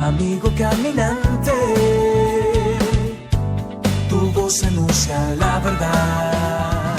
Amigo caminante, tu voz anuncia la verdad.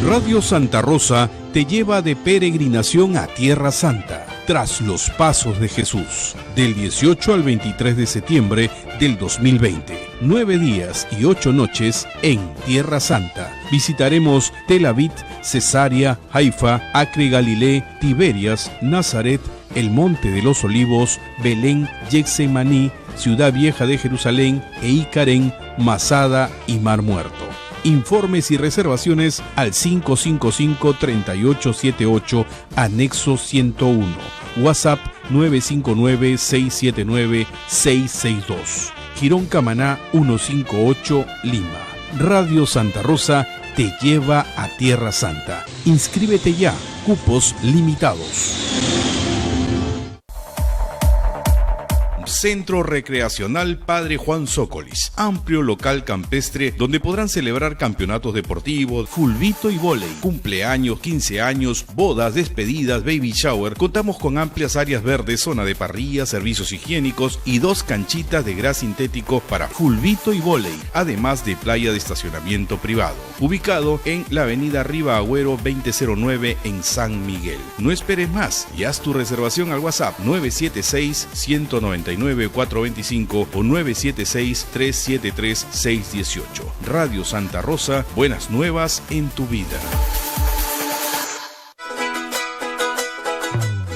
Radio Santa Rosa te lleva de peregrinación a Tierra Santa, tras los pasos de Jesús, del 18 al 23 de septiembre del 2020. 9 días y 8 noches en Tierra Santa. Visitaremos Tel Aviv, Cesarea, Haifa, Acre Galilea, Tiberias, Nazaret, el Monte de los Olivos, Belén, Getsemaní, Ciudad Vieja de Jerusalén, Eicarén, Masada y Mar Muerto. Informes y reservaciones al 555-3878, anexo 101. WhatsApp 959-679-662. Quirón Camaná 158, Lima. Radio Santa Rosa te lleva a Tierra Santa. Inscríbete ya. Cupos limitados. Centro Recreacional Padre Juan Zócolis, amplio local campestre donde podrán celebrar campeonatos deportivos, fulbito y vóley, cumpleaños, 15 años, bodas, despedidas, baby shower. Contamos con amplias áreas verdes, zona de parrilla, servicios higiénicos y 2 canchitas de gras sintético para fulbito y vóley, además de playa de estacionamiento privado. Ubicado en la avenida Riva Agüero 2009 en San Miguel. No esperes más y haz tu reservación al WhatsApp 976-199-425 o 976-373-618. Radio Santa Rosa, buenas nuevas en tu vida.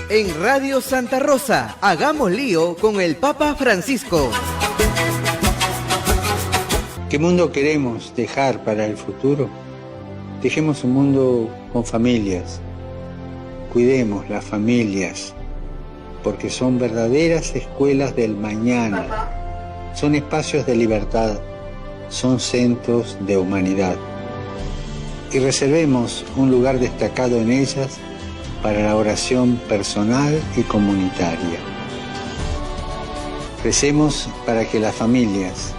En Radio Santa Rosa, hagamos lío con el Papa Francisco. ¿Qué mundo queremos dejar para el futuro? Dejemos un mundo con familias. Cuidemos las familias, porque son verdaderas escuelas del mañana, son espacios de libertad, son centros de humanidad. Y reservemos un lugar destacado en ellas para la oración personal y comunitaria. Recemos para que las familias,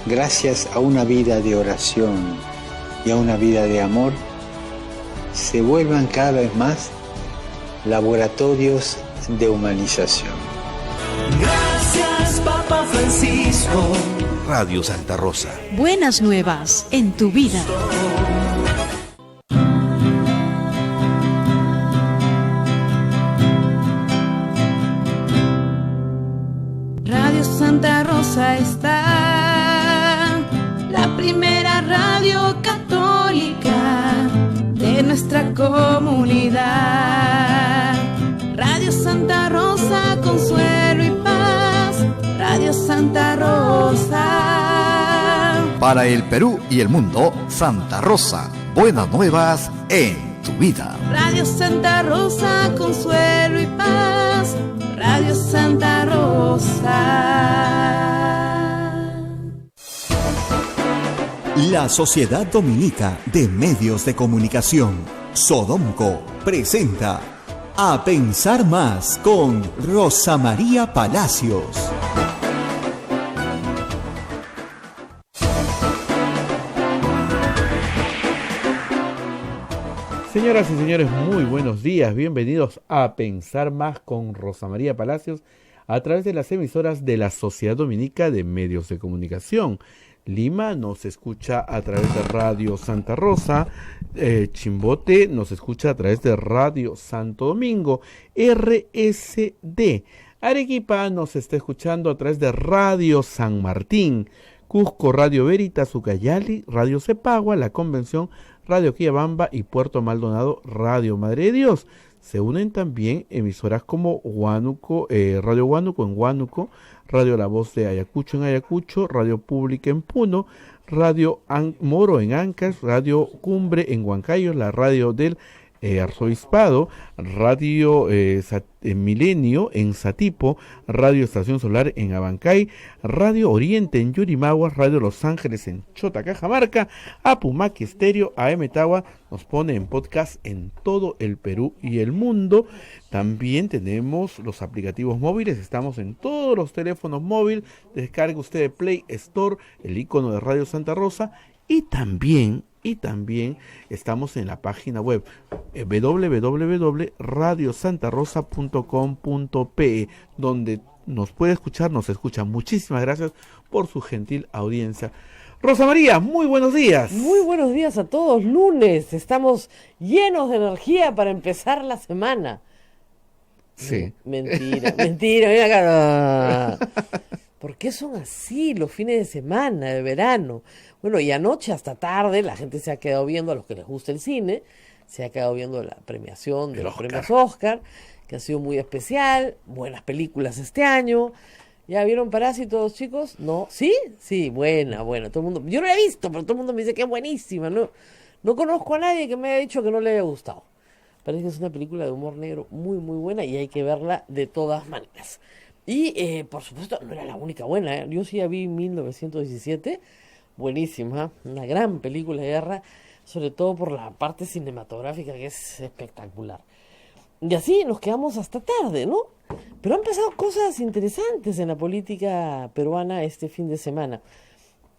gracias a una vida de oración y a una vida de amor, se vuelvan cada vez más laboratorios de humanización. Gracias, Papa Francisco. Radio Santa Rosa. Buenas nuevas en tu vida. Radio Santa Rosa está, la primera radio católica de nuestra comunidad. Radio Santa Rosa, consuelo y paz. Radio Santa Rosa. Para el Perú y el mundo, Santa Rosa. Buenas nuevas en tu vida. Radio Santa Rosa, consuelo y paz. Radio Santa Rosa. La Sociedad Dominica de Medios de Comunicación, Sodomco, presenta A Pensar Más con Rosa María Palacios. Señoras y señores, muy buenos días. Bienvenidos a Pensar Más con Rosa María Palacios a través de las emisoras de la Sociedad Dominica de Medios de Comunicación. Lima nos escucha a través de Radio Santa Rosa, Chimbote nos escucha a través de Radio Santo Domingo, RSD. Arequipa nos está escuchando a través de Radio San Martín, Cusco Radio Veritas, Ucayali, Radio Cepagua, La Convención, Radio Quillabamba y Puerto Maldonado, Radio Madre de Dios. Se unen también emisoras como Huánuco, Radio Huánuco en Huánuco, Radio La Voz de Ayacucho en Ayacucho, Radio Pública en Puno, Radio Moro en Ancas, Radio Cumbre en Huancayo, la radio del Arzobispado, Radio Milenio en Satipo, Radio Estación Solar en Abancay, Radio Oriente en Yurimagua, Radio Los Ángeles en Chota, Cajamarca, Apumaqui Estéreo, AM Tawa, nos pone en podcast en todo el Perú y el mundo. También tenemos los aplicativos móviles, estamos en todos los teléfonos móviles, descargue usted de Play Store el icono de Radio Santa Rosa y también y también estamos en la página web www.radiosantarosa.com.pe, donde nos puede escuchar, nos escucha. Muchísimas gracias por su gentil audiencia. Rosa María, muy buenos días. Muy buenos días a todos. Lunes, estamos llenos de energía para empezar la semana. Sí. Mentira, mira acá. ¿Por qué son así los fines de semana, de verano? Bueno, y anoche hasta tarde la gente se ha quedado viendo, a los que les gusta el cine, se ha quedado viendo la premiación de los premios Oscar, que ha sido muy especial, buenas películas este año. ¿Ya vieron Parásitos, chicos? ¿No? ¿Sí? Sí, buena. Todo el mundo, yo no la he visto, pero todo el mundo me dice que es buenísima. No conozco a nadie que me haya dicho que no le haya gustado. Parece que es una película de humor negro muy, muy buena y hay que verla de todas maneras. Y, por supuesto, no era la única buena, ¿eh? Yo sí la vi en 1917, buenísima, una gran película de guerra, sobre todo por la parte cinematográfica que es espectacular. Y así nos quedamos hasta tarde, ¿no? Pero han pasado cosas interesantes en la política peruana este fin de semana.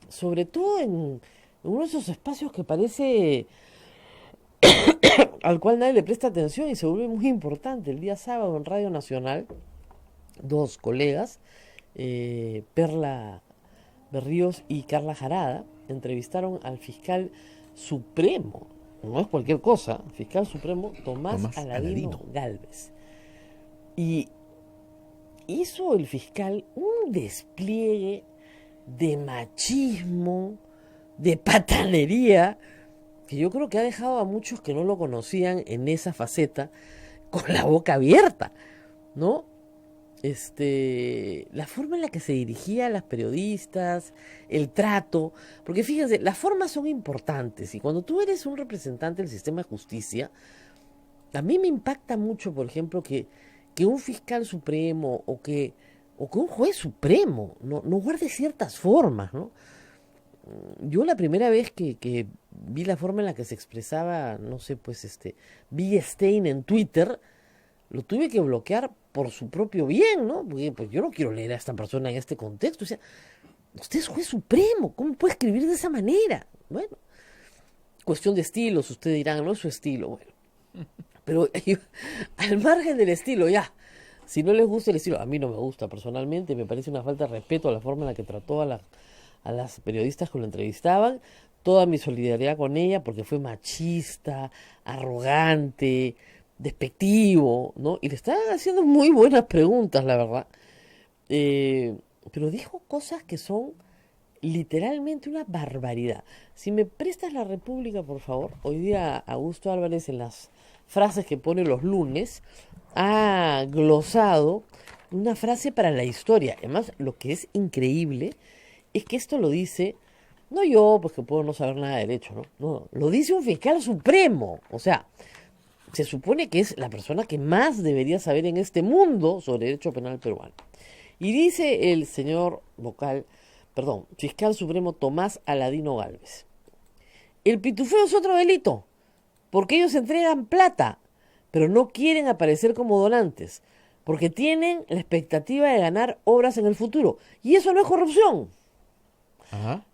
Sobre todo en uno de esos espacios que parece al cual nadie le presta atención y se vuelve muy importante. El día sábado en Radio Nacional, dos colegas, Perla Berríos y Carla Jarada, entrevistaron al fiscal supremo, no es cualquier cosa, fiscal supremo Tomás Aladino Gálvez. Y hizo el fiscal un despliegue de machismo, de patanería, que yo creo que ha dejado a muchos que no lo conocían en esa faceta con la boca abierta, ¿no? La forma en la que se dirigía a las periodistas, el trato, porque fíjense, las formas son importantes y cuando tú eres un representante del sistema de justicia, a mí me impacta mucho, por ejemplo, que un fiscal supremo o que un juez supremo no guarde ciertas formas, ¿no? Yo la primera vez que vi la forma en la que se expresaba, no sé, pues Bill Stein en Twitter, lo tuve que bloquear por su propio bien, ¿no? Porque pues, yo no quiero leer a esta persona en este contexto. O sea, usted es juez supremo, ¿cómo puede escribir de esa manera? Bueno, cuestión de estilos, ustedes dirán, no es su estilo, bueno. Pero al margen del estilo, ya. Si no les gusta el estilo, a mí no me gusta personalmente, me parece una falta de respeto a la forma en la que trató a las periodistas que lo entrevistaban. Toda mi solidaridad con ella porque fue machista, arrogante, despectivo, ¿no? Y le estaban haciendo muy buenas preguntas, la verdad. Pero dijo cosas que son literalmente una barbaridad. Si me prestas la República, por favor. Hoy día Augusto Álvarez, en las frases que pone los lunes, ha glosado una frase para la historia. Además, lo que es increíble es que esto lo dice, no yo, pues que puedo no saber nada de derecho, ¿no? No, lo dice un fiscal supremo. O sea, se supone que es la persona que más debería saber en este mundo sobre derecho penal peruano. Y dice el señor fiscal supremo Tomás Aladino Gálvez: el pitufeo es otro delito, porque ellos entregan plata, pero no quieren aparecer como donantes, porque tienen la expectativa de ganar obras en el futuro. Y eso no es corrupción. Ajá.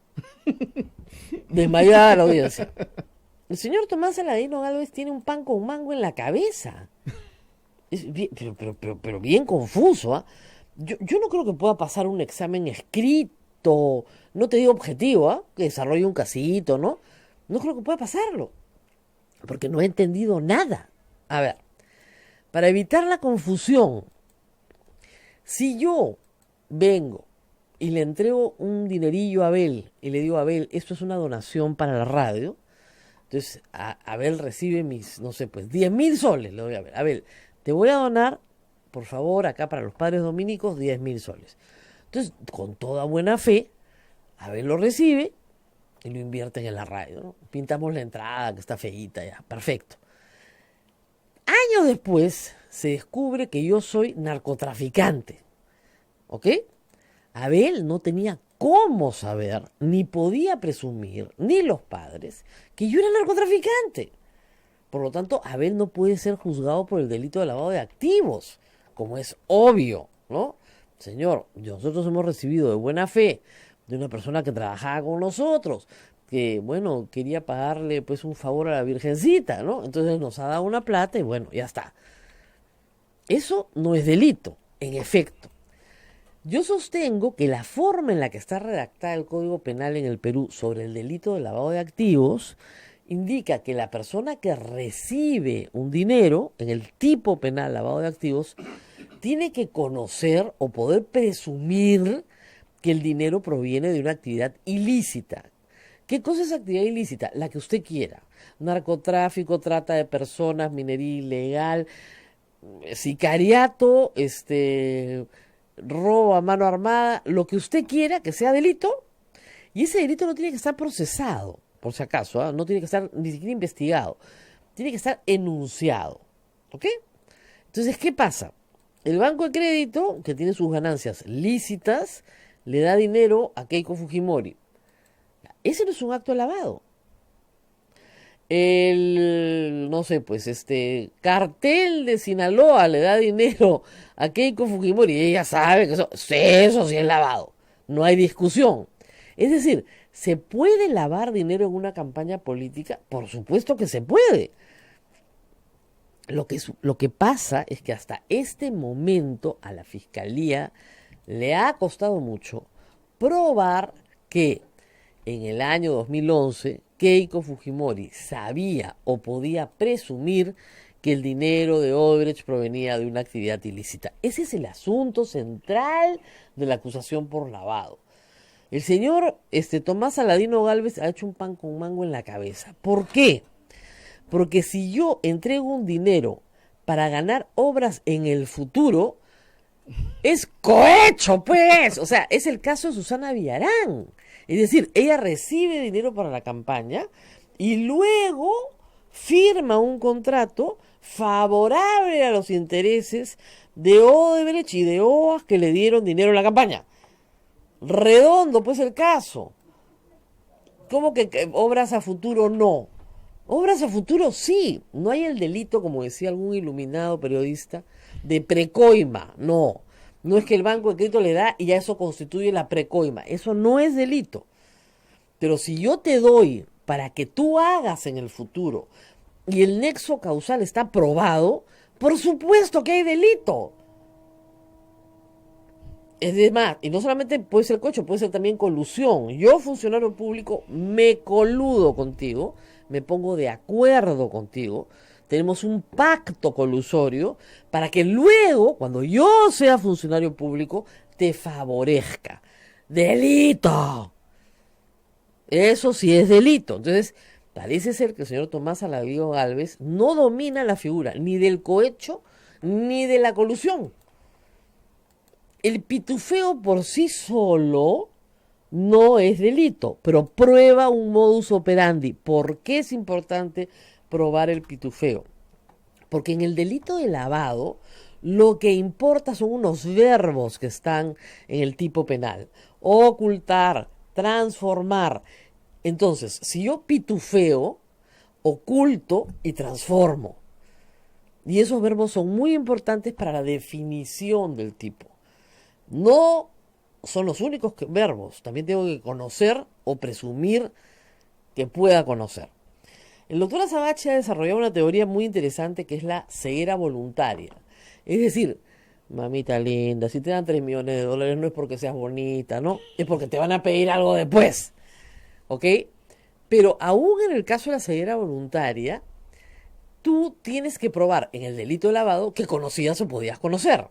Desmayada la audiencia. El señor Tomás Aladino Gálvez tiene un pan con mango en la cabeza. Es bien, pero bien confuso, ¿ah? Yo no creo que pueda pasar un examen escrito, no te digo objetivo, ¿ah? Que desarrolle un casito, ¿no? No creo que pueda pasarlo, porque no he entendido nada. A ver, para evitar la confusión, si yo vengo y le entrego un dinerillo a Abel y le digo a Abel, esto es una donación para la radio, entonces Abel recibe mis, no sé, pues 10.000 soles, le doy a Abel. Abel, te voy a donar, por favor, acá para los padres dominicos, 10.000 soles. Entonces, con toda buena fe, Abel lo recibe y lo invierten en la radio, ¿no? Pintamos la entrada, que está feíta ya, perfecto. Años después, se descubre que yo soy narcotraficante, ¿ok? Abel no tenía cómo saber, ni podía presumir, ni los padres, que yo era narcotraficante. Por lo tanto, Abel no puede ser juzgado por el delito de lavado de activos, como es obvio, ¿no? Señor, nosotros hemos recibido de buena fe de una persona que trabajaba con nosotros que, bueno, quería pagarle pues un favor a la Virgencita, ¿no? Entonces nos ha dado una plata y bueno, ya está. Eso no es delito, en efecto. Yo sostengo que la forma en la que está redactada el Código Penal en el Perú sobre el delito de lavado de activos indica que la persona que recibe un dinero en el tipo penal lavado de activos tiene que conocer o poder presumir que el dinero proviene de una actividad ilícita. ¿Qué cosa es actividad ilícita? La que usted quiera. Narcotráfico, trata de personas, minería ilegal, sicariato, robo a mano armada, lo que usted quiera que sea delito, y ese delito no tiene que estar procesado, por si acaso, ¿eh? No tiene que estar ni siquiera investigado, tiene que estar enunciado, ¿ok? Entonces, ¿qué pasa? El banco de crédito, que tiene sus ganancias lícitas, le da dinero a Keiko Fujimori. Ese no es un acto de lavado. No sé, pues cartel de Sinaloa le da dinero a Keiko Fujimori y ella sabe que eso sí es lavado. No hay discusión. Es decir, ¿se puede lavar dinero en una campaña política? Por supuesto que se puede. Lo que pasa es que hasta este momento a la Fiscalía le ha costado mucho probar que en el año 2011 Keiko Fujimori sabía o podía presumir que el dinero de Odebrecht provenía de una actividad ilícita. Ese es el asunto central de la acusación por lavado. El señor Tomás Saladino Gálvez ha hecho un pan con mango en la cabeza. ¿Por qué? Porque si yo entrego un dinero para ganar obras en el futuro, es cohecho, pues. O sea, es el caso de Susana Villarán. Es decir, ella recibe dinero para la campaña y luego firma un contrato favorable a los intereses de Odebrecht y de OAS que le dieron dinero en la campaña. Redondo, pues, el caso. ¿Cómo que obras a futuro no? Obras a futuro sí. No hay el delito, como decía algún iluminado periodista, de precoima. No. No es que el banco de crédito le da y ya eso constituye la precoima. Eso no es delito. Pero si yo te doy para que tú hagas en el futuro y el nexo causal está probado, por supuesto que hay delito. Es demás, y no solamente puede ser cohecho, puede ser también colusión. Yo, funcionario público, me coludo contigo, me pongo de acuerdo contigo, tenemos un pacto colusorio para que luego, cuando yo sea funcionario público, te favorezca. ¡Delito! Eso sí es delito. Entonces, parece ser que el señor Tomás Saladino Gálvez no domina la figura ni del cohecho ni de la colusión. El pitufeo por sí solo no es delito, pero prueba un modus operandi. ¿Por qué es importante probar el pitufeo? Porque en el delito de lavado lo que importa son unos verbos que están en el tipo penal. Ocultar, transformar. Entonces, si yo pitufeo, oculto y transformo. Y esos verbos son muy importantes para la definición del tipo. No son los únicos verbos. También tengo que conocer o presumir que pueda conocer. El doctor Azabache ha desarrollado una teoría muy interesante que es la ceguera voluntaria. Es decir, mamita linda, si te dan 3 millones de dólares no es porque seas bonita, ¿no? Es porque te van a pedir algo después. ¿Ok? Pero aún en el caso de la ceguera voluntaria, tú tienes que probar en el delito de lavado que conocías o podías conocer.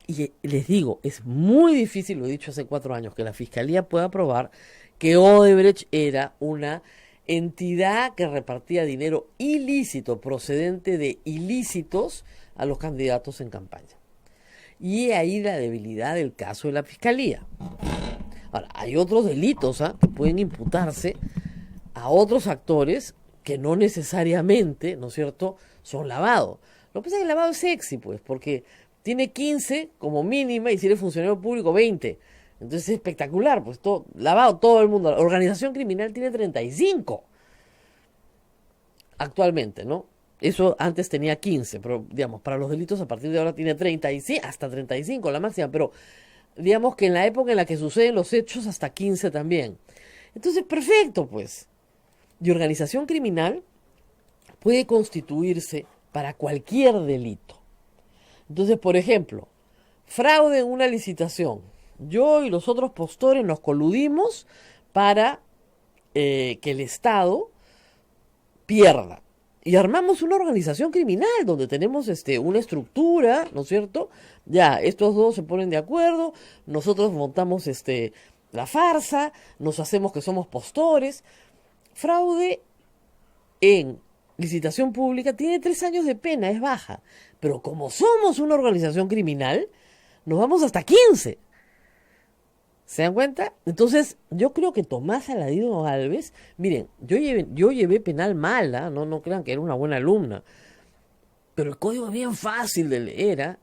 Y les digo, es muy difícil, lo he dicho hace 4 años, que la Fiscalía pueda probar que Odebrecht era una entidad que repartía dinero ilícito, procedente de ilícitos, a los candidatos en campaña. Y ahí la debilidad del caso de la Fiscalía. Ahora, hay otros delitos que pueden imputarse a otros actores que no necesariamente, ¿no es cierto?, son lavado. Lo que pasa es que el lavado es sexy, pues, porque tiene 15 como mínima y si eres funcionario público 20. Entonces es espectacular, pues todo lavado, todo el mundo. La organización criminal tiene 35 actualmente, ¿no? Eso antes tenía 15, pero digamos, para los delitos a partir de ahora tiene 35, hasta 35 la máxima, pero digamos que en la época en la que suceden los hechos hasta 15 también. Entonces, perfecto, pues. Y organización criminal puede constituirse para cualquier delito. Entonces, por ejemplo, fraude en una licitación. Yo y los otros postores nos coludimos para que el Estado pierda. Y armamos una organización criminal donde tenemos una estructura, ¿no es cierto? Ya, estos dos se ponen de acuerdo, nosotros montamos la farsa, nos hacemos que somos postores. Fraude en licitación pública tiene 3 años de pena, es baja. Pero como somos una organización criminal, nos vamos hasta 15. ¿Se dan cuenta? Entonces, yo creo que Tomás Aladino Alves, miren, yo llevé penal mala, no crean que era una buena alumna, pero el código es bien fácil de leer, ¿ah?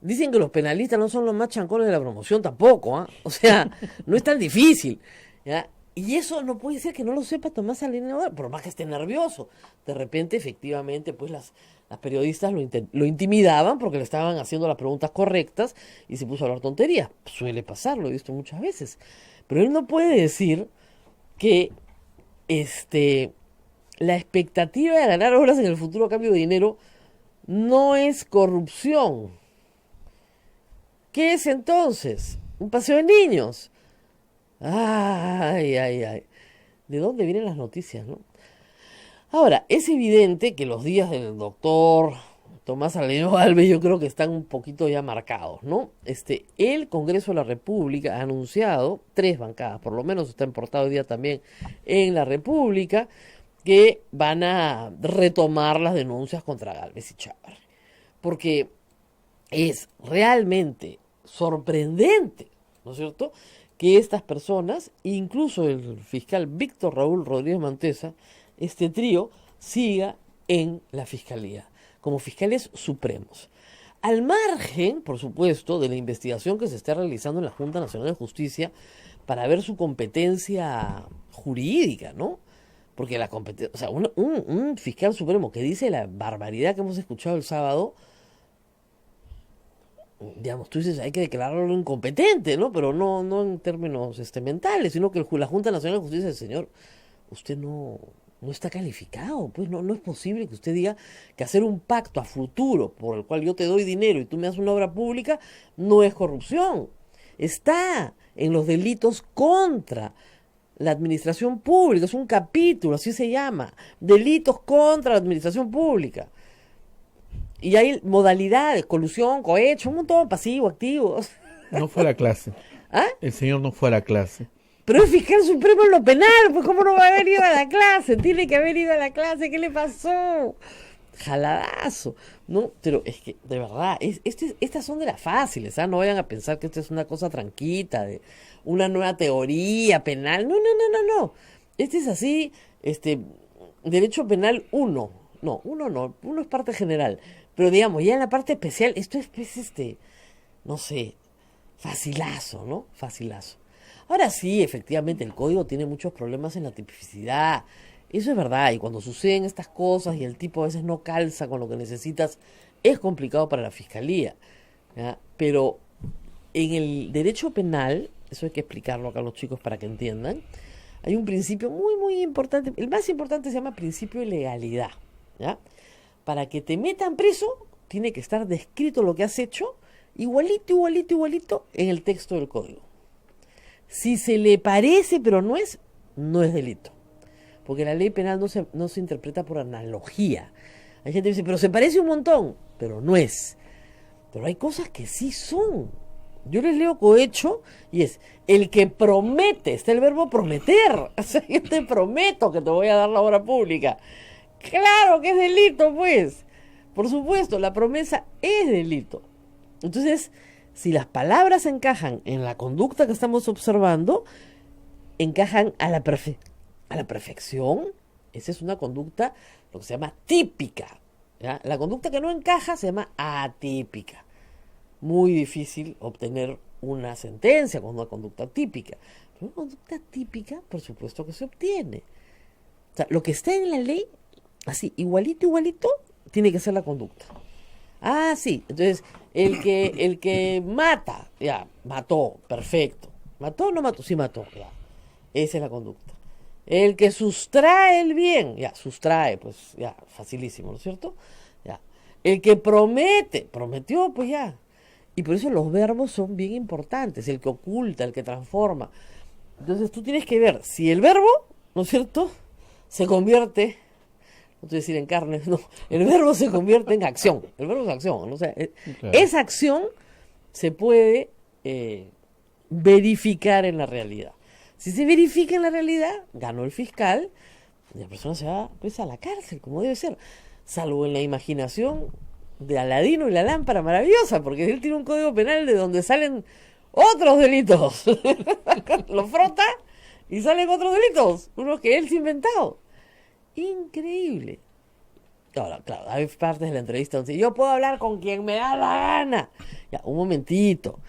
Dicen que los penalistas no son los más chancones de la promoción tampoco, ¿ah? O sea, no es tan difícil, ¿ya? Y eso no puede ser que no lo sepa Tomás Aladino Alves, por más que esté nervioso. De repente, efectivamente, pues las periodistas lo intimidaban porque le estaban haciendo las preguntas correctas y se puso a hablar tonterías. Suele pasar, lo he visto muchas veces. Pero él no puede decir que la expectativa de ganar horas en el futuro a cambio de dinero no es corrupción. ¿Qué es entonces? ¿Un paseo de niños? Ay. ¿De dónde vienen las noticias, no? Ahora, es evidente que los días del doctor Tomás Aladino Alves yo creo que están un poquito ya marcados, ¿no? El Congreso de la República ha anunciado, 3 bancadas, por lo menos está en portada hoy día también en la República, que van a retomar las denuncias contra Gálvez y Chávarri. Porque es realmente sorprendente, ¿no es cierto?, que estas personas, incluso el fiscal Víctor Raúl Rodríguez Manteza, este trío siga en la Fiscalía, como fiscales supremos. Al margen, por supuesto, de la investigación que se está realizando en la Junta Nacional de Justicia para ver su competencia jurídica, ¿no? Porque la competencia, o sea, un fiscal supremo que dice la barbaridad que hemos escuchado el sábado, digamos, tú dices, hay que declararlo incompetente, ¿no? Pero no en términos mentales, sino que la Junta Nacional de Justicia dice, señor, usted no está calificado, pues no es posible que usted diga que hacer un pacto a futuro por el cual yo te doy dinero y tú me das una obra pública no es corrupción. Está en los delitos contra la administración pública, es un capítulo, así se llama, delitos contra la administración pública. Y hay modalidades, colusión, cohecho, un montón, pasivo, activo. No fue a la clase. ¿Ah? El señor no fue a la clase. Pero es fiscal supremo en lo penal, pues ¿cómo no va a haber ido a la clase? Tiene que haber ido a la clase, ¿qué le pasó? Jaladazo, ¿no? Pero es que, de verdad, estas son de las fáciles, ¿ah? No vayan a pensar que esto es una cosa tranquita, de una nueva teoría penal. No. Este es así, derecho penal 1. No, uno es parte general. Pero digamos, ya en la parte especial, esto es, pues, no sé, facilazo, ¿no? Facilazo. Ahora sí, efectivamente, el código tiene muchos problemas en la tipicidad. Eso es verdad, y cuando suceden estas cosas y el tipo a veces no calza con lo que necesitas, es complicado para la fiscalía, ¿ya? Pero en el derecho penal, eso hay que explicarlo acá a los chicos para que entiendan, hay un principio muy, muy importante. El más importante se llama principio de legalidad, ¿ya? Para que te metan preso, tiene que estar descrito lo que has hecho, igualito en el texto del código. Si se le parece pero no es delito. Porque la ley penal no se interpreta por analogía. Hay gente que dice, pero se parece un montón, pero no es. Pero hay cosas que sí son. Yo les leo cohecho y es el que promete, está el verbo prometer. O sea, yo te prometo que te voy a dar la obra pública. Claro que es delito, pues. Por supuesto, la promesa es delito. Entonces, si las palabras encajan en la conducta que estamos observando, encajan a la perfección, esa es una conducta, lo que se llama típica, ¿ya? La conducta que no encaja se llama atípica. Muy difícil obtener una sentencia con una conducta típica. Pero una conducta típica, por supuesto que se obtiene. O sea, lo que está en la ley, así, igualito, tiene que ser la conducta. Ah, sí, entonces, el que mata, ya, mató, perfecto. ¿Mató o no mató? Sí mató, ya. Esa es la conducta. El que sustrae el bien, ya, sustrae, pues ya, facilísimo, ¿no es cierto? Ya. El que prometió, pues ya. Y por eso los verbos son bien importantes, el que oculta, el que transforma. Entonces tú tienes que ver si el verbo, ¿no es cierto?, se convierte, no te voy a decir en carne, no, el verbo se convierte en acción. El verbo es acción, ¿no? O sea, Claro. esa acción se puede verificar en la realidad. Si se verifica en la realidad, ganó el fiscal, y la persona se va pues a la cárcel, como debe ser, salvo en la imaginación de Aladino y la lámpara maravillosa, porque él tiene un código penal de donde salen otros delitos. Lo frota y salen otros delitos, unos que él se ha inventado. Increíble. Ahora, claro, hay partes de la entrevista donde dice, yo puedo hablar con quien me da la gana. Ya, un momentito.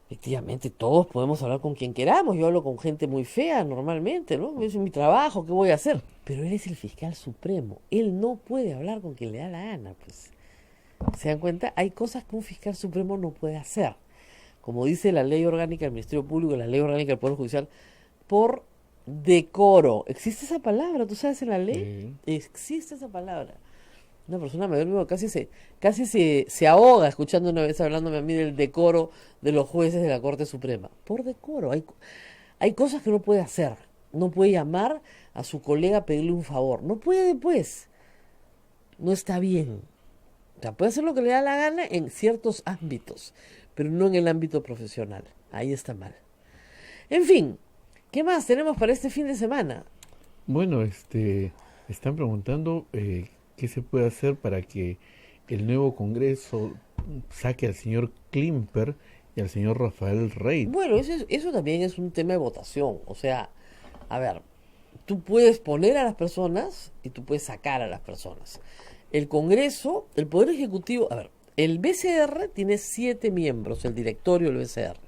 Efectivamente, todos podemos hablar con quien queramos. Yo hablo con gente muy fea normalmente, ¿no? Es mi trabajo, ¿qué voy a hacer? Pero él es el fiscal supremo. Él no puede hablar con quien le da la gana, pues. ¿Se dan cuenta? Hay cosas que un fiscal supremo no puede hacer. Como dice la ley orgánica del Ministerio Público, la ley orgánica del Poder Judicial, por decoro. ¿Existe esa palabra? ¿Tú sabes en la ley? Sí. Existe esa palabra. Una persona mayor casi se ahoga escuchando una vez hablándome a mí del decoro de los jueces de la Corte Suprema. Por decoro. Hay cosas que no puede hacer. No puede llamar a su colega a pedirle un favor. No puede, pues. No está bien. O sea, puede hacer lo que le da la gana en ciertos ámbitos, pero no en el ámbito profesional. Ahí está mal. En fin, ¿qué más tenemos para este fin de semana? Bueno, están preguntando qué se puede hacer para que el nuevo Congreso saque al señor Klimper y al señor Rafael Rey. Bueno, eso también es un tema de votación. O sea, a ver, tú puedes poner a las personas y tú puedes sacar a las personas. El Congreso, el Poder Ejecutivo, a ver, el BCR tiene 7 miembros, el directorio del BCR.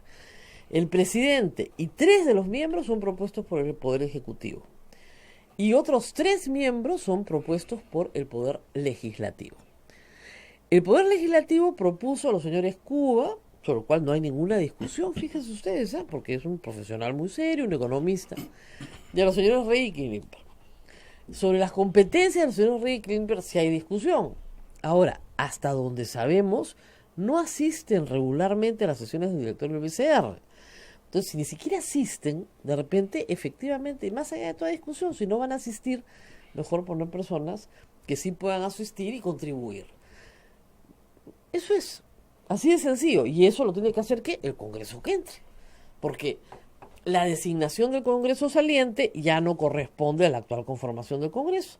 El presidente y 3 de los miembros son propuestos por el Poder Ejecutivo. Y otros 3 miembros son propuestos por el Poder Legislativo. El Poder Legislativo propuso a los señores Cuba, sobre lo cual no hay ninguna discusión, fíjense ustedes, porque es un profesional muy serio, un economista, y a los señores Rey y Klimper. Sobre las competencias de los señores Rey y Klimper sí hay discusión. Ahora, hasta donde sabemos, no asisten regularmente a las sesiones del directorio del BCR. Entonces, si ni siquiera asisten, de repente, efectivamente, y más allá de toda discusión, si no van a asistir, mejor poner personas que sí puedan asistir y contribuir. Eso es, así de sencillo. Y eso lo tiene que hacer, ¿qué? El Congreso que entre. Porque la designación del Congreso saliente ya no corresponde a la actual conformación del Congreso.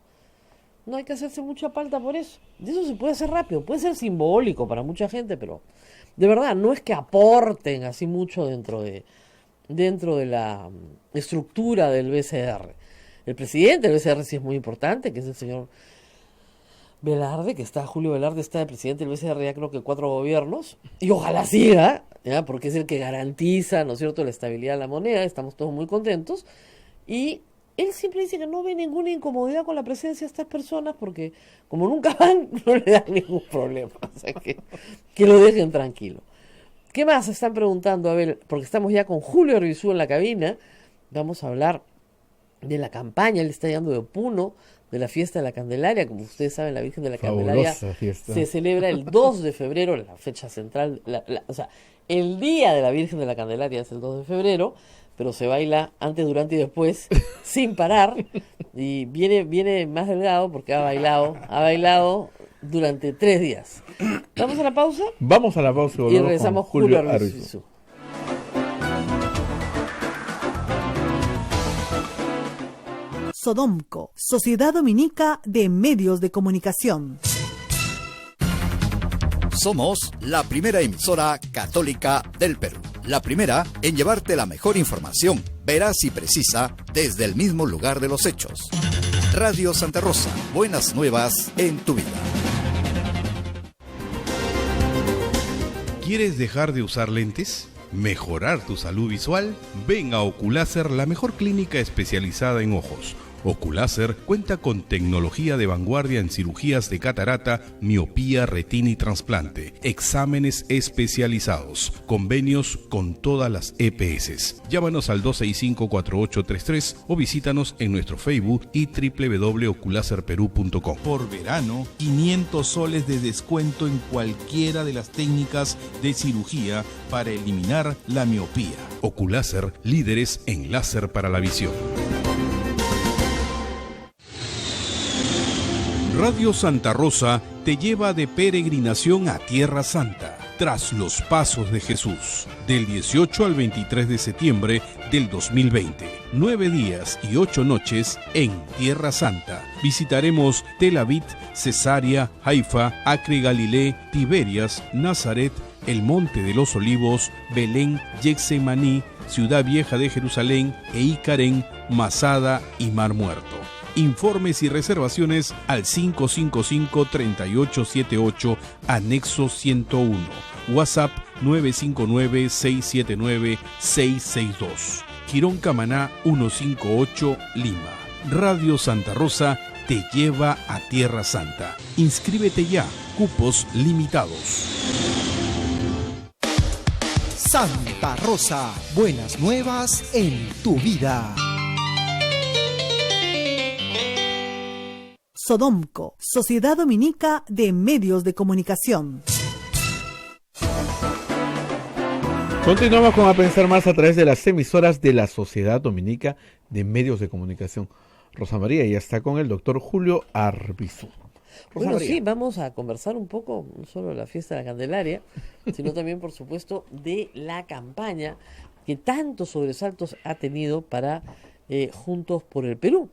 No hay que hacerse mucha falta por eso. Y eso se puede hacer rápido, puede ser simbólico para mucha gente, pero de verdad no es que aporten así mucho dentro de la estructura del BCR. El presidente del BCR sí es muy importante, que es el señor Velarde, Julio Velarde está de presidente del BCR ya creo que 4 gobiernos, y ojalá siga, ¿ya? Porque es el que garantiza, ¿no es cierto?, la estabilidad de la moneda, estamos todos muy contentos, y él siempre dice que no ve ninguna incomodidad con la presencia de estas personas, porque como nunca van, no le dan ningún problema, o sea que lo dejen tranquilo. ¿Qué más están preguntando? A ver, porque estamos ya con Julio Arbizu en la cabina, vamos a hablar de la campaña, él está llegando de Puno, de la fiesta de la Candelaria. Como ustedes saben, la Virgen de la Candelaria se celebra el 2 de febrero, la fecha central, o sea, el día de la Virgen de la Candelaria es el 2 de febrero, pero se baila antes, durante y después, sin parar, y viene más delgado porque ha bailado durante 3 días. ¿Vamos a la pausa? Vamos a la pausa y regresamos con Julio Arbizu. Sodomco, Sociedad Dominica de Medios de Comunicación. Somos la primera emisora católica del Perú. La primera en llevarte la mejor información, veraz y precisa, desde el mismo lugar de los hechos. Radio Santa Rosa, buenas nuevas en tu vida. ¿Quieres dejar de usar lentes? ¿Mejorar tu salud visual? Ven a Oculáser, la mejor clínica especializada en ojos. Oculáser cuenta con tecnología de vanguardia en cirugías de catarata, miopía, retina y trasplante, exámenes especializados, convenios con todas las EPS. Llámanos al 265-4833 o visítanos en nuestro Facebook y www.oculaserperú.com. Por verano, 500 soles de descuento en cualquiera de las técnicas de cirugía para eliminar la miopía. Oculáser, líderes en láser para la visión. Radio Santa Rosa te lleva de peregrinación a Tierra Santa, tras los pasos de Jesús, del 18 al 23 de septiembre del 2020. 9 días y 8 noches en Tierra Santa. Visitaremos Tel Aviv, Cesarea, Haifa, Acre Galilé, Tiberias, Nazaret, el Monte de los Olivos, Belén, Getsemaní, Ciudad Vieja de Jerusalén, Eicarén, Masada y Mar Muerto. Informes y reservaciones al 555-3878, anexo 101. WhatsApp 959-679-662. Quirón Camaná 158, Lima. Radio Santa Rosa te lleva a Tierra Santa. Inscríbete ya, cupos limitados. Santa Rosa, buenas nuevas en tu vida. Sodomco, Sociedad Dominica de Medios de Comunicación. Continuamos con A Pensar Más a través de las emisoras de la Sociedad Dominica de Medios de Comunicación. Rosa María ya está con el doctor Julio Arbizu. Bueno, sí, vamos a conversar un poco, no solo de la fiesta de la Candelaria, sino también, por supuesto, de la campaña que tantos sobresaltos ha tenido para Juntos por el Perú.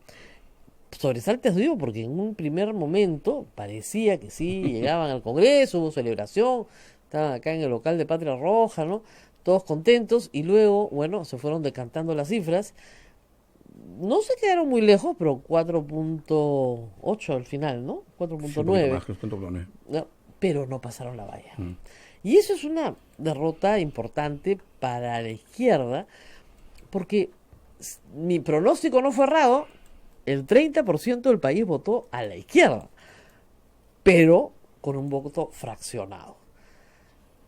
Sobresaltos digo porque en un primer momento parecía que sí, llegaban al Congreso, hubo celebración, estaban acá en el local de Patria Roja, ¿no? Todos contentos, y luego, bueno, se fueron decantando las cifras. No se quedaron muy lejos, pero 4.8 al final, ¿no? 4.9. No, pero no pasaron la valla. Y eso es una derrota importante para la izquierda, porque mi pronóstico no fue errado. El 30% del país votó a la izquierda, pero con un voto fraccionado.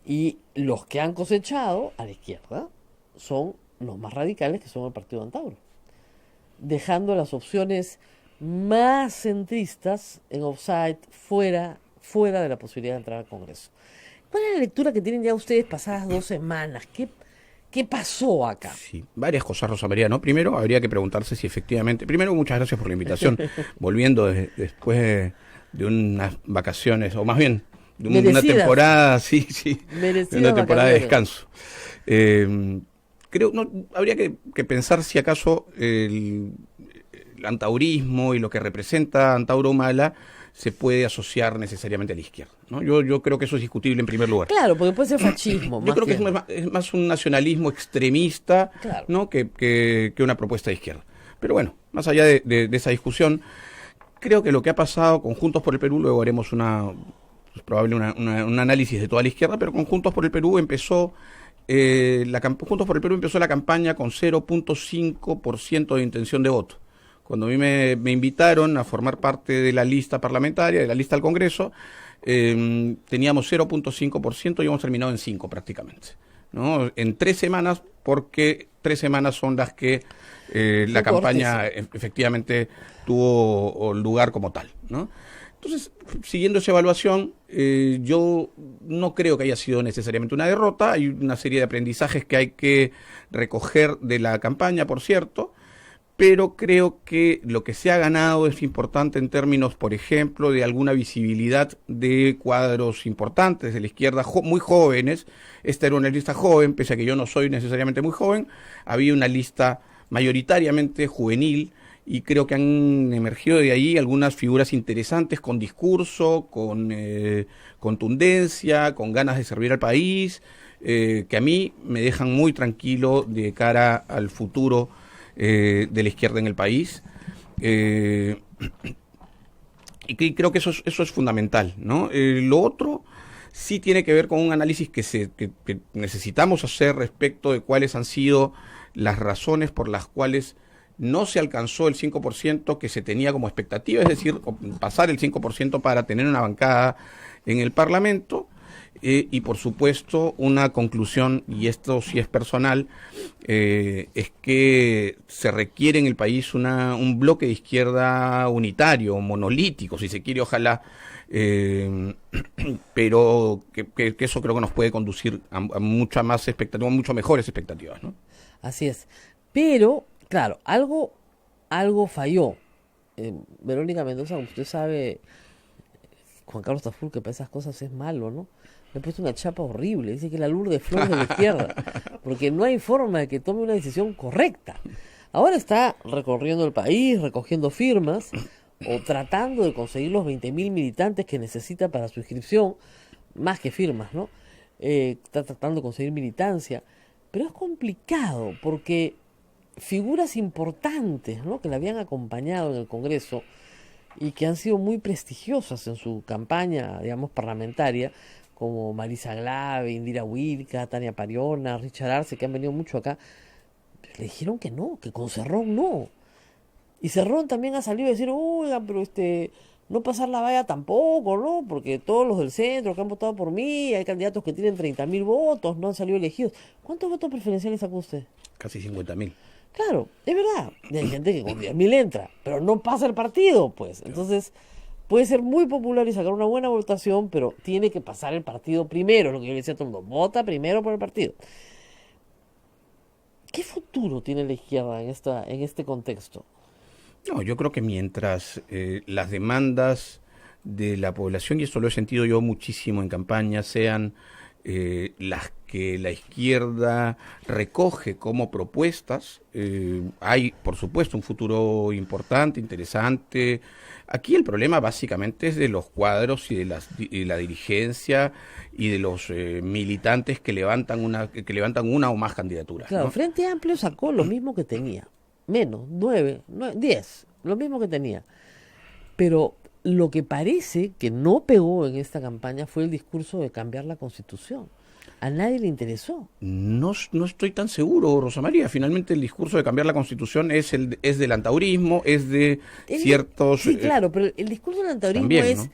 Y los que han cosechado a la izquierda son los más radicales, que son el Partido Antauro, dejando las opciones más centristas en offside, fuera de la posibilidad de entrar al Congreso. ¿Cuál es la lectura que tienen ya ustedes pasadas 2 semanas? ¿Qué pasó acá? Sí, varias cosas, Rosa María, ¿no? Primero, habría que preguntarse si efectivamente... Primero, muchas gracias por la invitación. Volviendo después de unas vacaciones, o más bien, de una temporada, sí, de una temporada de descanso. Creo, no, habría que pensar si acaso el antaurismo y lo que representa Antauro Humala se puede asociar necesariamente a la izquierda, ¿no? Yo creo que eso es discutible en primer lugar. Claro, porque puede ser fascismo. Yo creo que es más un nacionalismo extremista, claro, ¿no? que una propuesta de izquierda. Pero bueno, más allá de esa discusión, creo que lo que ha pasado con Juntos por el Perú, luego haremos un análisis de toda la izquierda, pero con Juntos por el Perú empezó Juntos por el Perú empezó la campaña con 0.5% de intención de voto. Cuando a mí me invitaron a formar parte de la lista parlamentaria, de la lista al Congreso, teníamos 0.5% y hemos terminado en 5 prácticamente, ¿no? En 3 semanas, porque 3 semanas son las que la campaña efectivamente tuvo lugar como tal, ¿no? Entonces, siguiendo esa evaluación, yo no creo que haya sido necesariamente una derrota. Hay una serie de aprendizajes que hay que recoger de la campaña, por cierto, pero creo que lo que se ha ganado es importante en términos, por ejemplo, de alguna visibilidad de cuadros importantes de la izquierda, muy jóvenes. Esta era una lista joven, pese a que yo no soy necesariamente muy joven. Había una lista mayoritariamente juvenil, y creo que han emergido de ahí algunas figuras interesantes con discurso, con contundencia, con ganas de servir al país, que a mí me dejan muy tranquilo de cara al futuro de la izquierda en el país. Y creo que eso es fundamental, ¿no? Lo otro sí tiene que ver con un análisis que necesitamos hacer respecto de cuáles han sido las razones por las cuales no se alcanzó el 5% que se tenía como expectativa, es decir, pasar el 5% para tener una bancada en el Parlamento. Y por supuesto una conclusión, y esto sí es personal, es que se requiere en el país un bloque de izquierda unitario, monolítico, si se quiere, ojalá, pero que eso creo que nos puede conducir a mucha más expectativa, mucho mejores expectativas, ¿no? Así es, pero claro, algo falló. Verónica Mendoza, como usted sabe, Juan Carlos Tafur, que para esas cosas es malo, ¿no? Le he puesto una chapa horrible, dice que la Lourdes Flores de la izquierda, porque no hay forma de que tome una decisión correcta. Ahora está recorriendo el país, recogiendo firmas, o tratando de conseguir los 20.000 militantes que necesita para su inscripción, más que firmas, ¿no? Está tratando de conseguir militancia, pero es complicado, porque figuras importantes, ¿no?, que la habían acompañado en el Congreso y que han sido muy prestigiosas en su campaña, digamos, parlamentaria, como Marisa Glave, Indira Huilca, Tania Pariona, Richard Arce, que han venido mucho acá, le dijeron que no, que con Cerrón no. Y Cerrón también ha salido a decir, oiga, pero no pasar la valla tampoco, ¿no? Porque todos los del centro que han votado por mí, hay candidatos que tienen 30.000 votos, no han salido elegidos. ¿Cuántos votos preferenciales sacó usted? Casi 50.000. Claro, es verdad. Y hay gente que con 10.000 entra, pero no pasa el partido, pues. Entonces, puede ser muy popular y sacar una buena votación, pero tiene que pasar el partido primero, lo que yo le decía a todo el mundo, vota primero por el partido. ¿Qué futuro tiene la izquierda en este contexto? No, yo creo que mientras las demandas de la población, y esto lo he sentido yo muchísimo en campaña, sean las que la izquierda recoge como propuestas, hay, por supuesto, un futuro importante, interesante. Aquí el problema básicamente es de los cuadros y de la dirigencia y de los militantes que levantan una o más candidaturas. Claro, ¿no? Frente Amplio sacó lo mismo que tenía, menos, 10, lo mismo que tenía. Pero lo que parece que no pegó en esta campaña fue el discurso de cambiar la Constitución. A nadie le interesó. No estoy tan seguro, Rosa María. Finalmente el discurso de cambiar la Constitución es del antaurismo, es de ciertos... Sí, claro, pero el discurso del antaurismo también, es... ¿no?,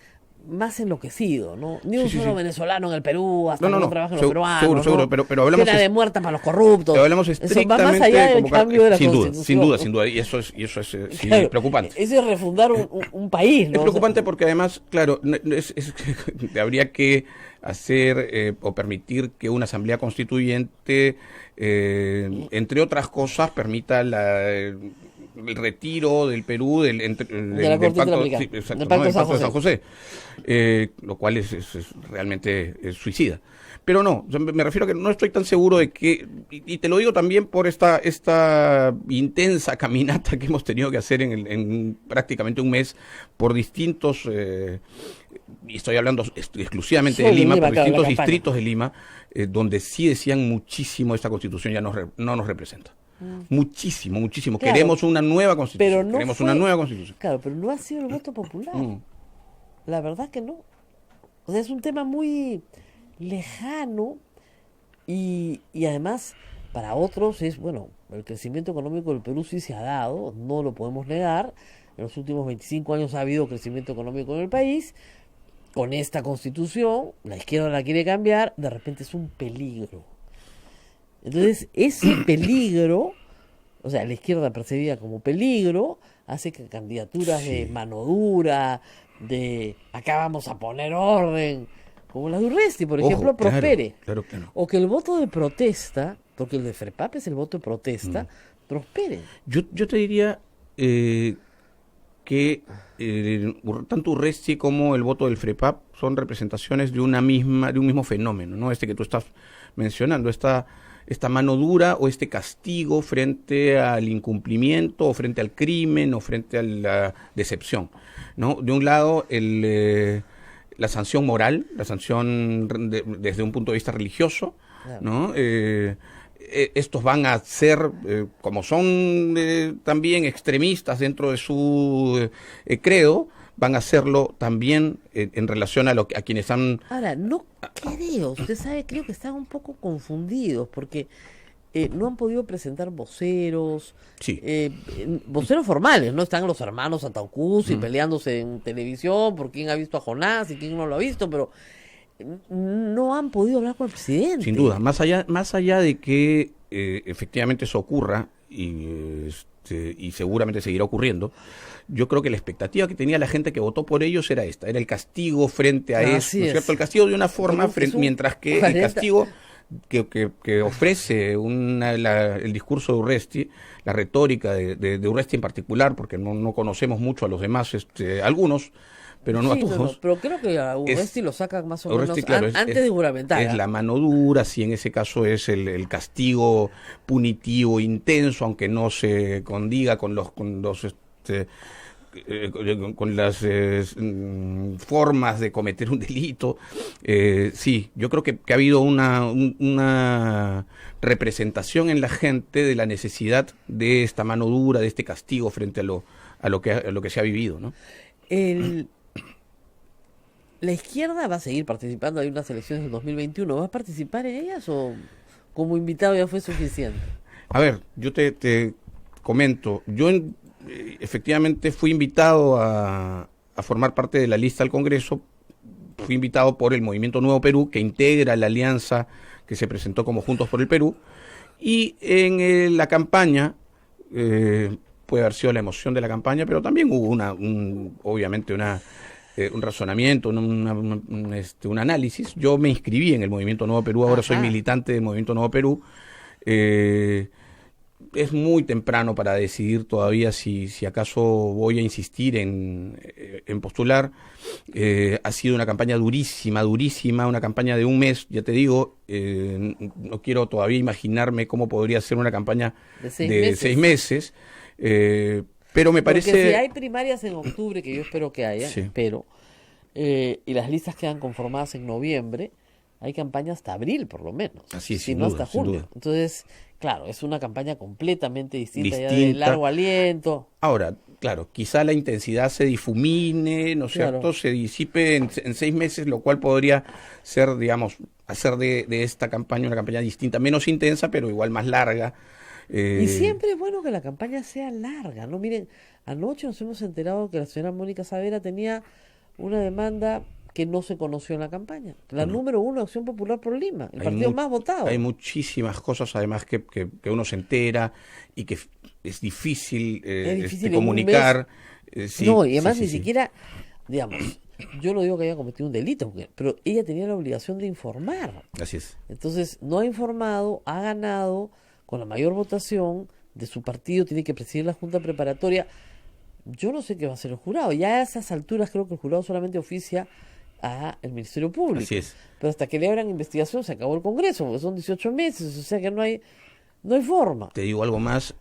más enloquecido, ¿no? Ni un Sí, solo sí. venezolano en el Perú, hasta No, que no trabajen los peruanos. Seguro, ¿no? pero hablamos... Pena de muerte para los corruptos. Hablamos Eso estrictamente va más allá del cambio de la sin Constitución. Sin duda, y eso es sí, Claro, preocupante. Eso es refundar un país, ¿no? Es preocupante porque además, claro, habría que hacer o permitir que una asamblea constituyente, entre otras cosas, permita el retiro del Perú del pacto de San José, lo cual es realmente suicida. Pero no, me refiero a que no estoy tan seguro de que, y te lo digo también por esta intensa caminata que hemos tenido que hacer en prácticamente un mes por distintos, y estoy hablando exclusivamente de Lima, por distintos distritos de Lima, donde sí decían muchísimo esta Constitución ya no nos representa. Muchísimo. Claro, queremos una nueva Constitución. Una nueva Constitución. Claro, pero no ha sido el voto popular. La verdad que no. O sea, es un tema muy lejano y además para otros es, bueno, el crecimiento económico del Perú sí se ha dado, no lo podemos negar. En los últimos 25 años ha habido crecimiento económico en el país. Con esta Constitución, la izquierda la quiere cambiar, de repente es un peligro. Entonces, ese peligro, o sea, la izquierda percibida como peligro, hace que candidaturas de mano dura, de acá vamos a poner orden, como la de Urresti, por ejemplo, prospere. Claro. O que el voto de protesta, porque el de FREPAP es el voto de protesta, prospere. Yo te diría que tanto Urresti como el voto del FREPAP son representaciones de un mismo fenómeno, ¿no? Que tú estás mencionando, esta mano dura o este castigo frente al incumplimiento o frente al crimen o frente a la decepción, ¿no? De un lado, la sanción moral, la sanción desde un punto de vista religioso, ¿no? Estos van a ser, como son también extremistas dentro de su credo, van a hacerlo también en relación a quienes han... Ahora, no creo, usted sabe, creo que están un poco confundidos, porque no han podido presentar voceros, Sí. voceros formales, ¿no? Están los hermanos Ataucusi peleándose en televisión por quién ha visto a Jonás y quién no lo ha visto, pero no han podido hablar con el presidente. Sin duda, más allá de que efectivamente eso ocurra y seguramente seguirá ocurriendo, yo creo que la expectativa que tenía la gente que votó por ellos era esta, era el castigo frente a eso, ¿no es cierto? El castigo de una forma, mientras que 40... el castigo que ofrece el discurso de Urresti, la retórica de Urresti en particular, porque no conocemos mucho a los demás, algunos, pero no a todos. No, pero creo que a Urresti lo sacan más o Urresti, menos claro, antes de juramentar. Es la mano dura, si en ese caso es el castigo punitivo intenso, aunque no se condiga con las formas de cometer un delito. Sí, yo creo que ha habido una representación en la gente de la necesidad de esta mano dura, de este castigo frente a lo que se ha vivido, ¿no? ¿La izquierda va a seguir participando? Hay unas elecciones del 2021. ¿Va a participar en ellas o como invitado ya fue suficiente? A ver, yo te comento. Yo efectivamente fui invitado a formar parte de la lista al Congreso. Fui invitado por el Movimiento Nuevo Perú, que integra la alianza que se presentó como Juntos por el Perú. Y en la campaña, puede haber sido la emoción de la campaña, pero también hubo obviamente un razonamiento, un análisis. Yo me inscribí en el Movimiento Nuevo Perú, ahora soy militante del Movimiento Nuevo Perú. Es muy temprano para decidir todavía si acaso voy a insistir en postular. Ha sido una campaña durísima, una campaña de un mes, ya te digo. No quiero todavía imaginarme cómo podría ser una campaña de 6 meses. Pero me parece... Porque si hay primarias en octubre, que yo espero que haya, sí. Y las listas quedan conformadas en noviembre, hay campaña hasta abril por lo menos, así, si no duda, hasta junio. Entonces, claro, es una campaña completamente distinta. Ya de Distinta. largo aliento. Ahora, claro, quizá la intensidad se difumine, ¿no es cierto? Se disipe en 6 meses, lo cual podría ser, digamos, hacer de esta campaña una campaña distinta, menos intensa, pero igual más larga. Y siempre es bueno que la campaña sea larga, ¿no? Miren, anoche nos hemos enterado que la señora Mónica Saavedra tenía una demanda que no se conoció en la campaña. La número 1 de Acción Popular por Lima, el partido más votado. Hay muchísimas cosas, además, que uno se entera y que es difícil, comunicar. Sí, no, y además ni siquiera, digamos, yo no digo que haya cometido un delito, pero ella tenía la obligación de informar. Así es. Entonces, no ha informado, ha ganado con la mayor votación de su partido, tiene que presidir la Junta Preparatoria. Yo no sé qué va a hacer el jurado. Ya a esas alturas creo que el jurado solamente oficia a el Ministerio Público. Así es. Pero hasta que le abran investigación se acabó el Congreso, porque son 18 meses, o sea que no hay forma. Te digo algo más,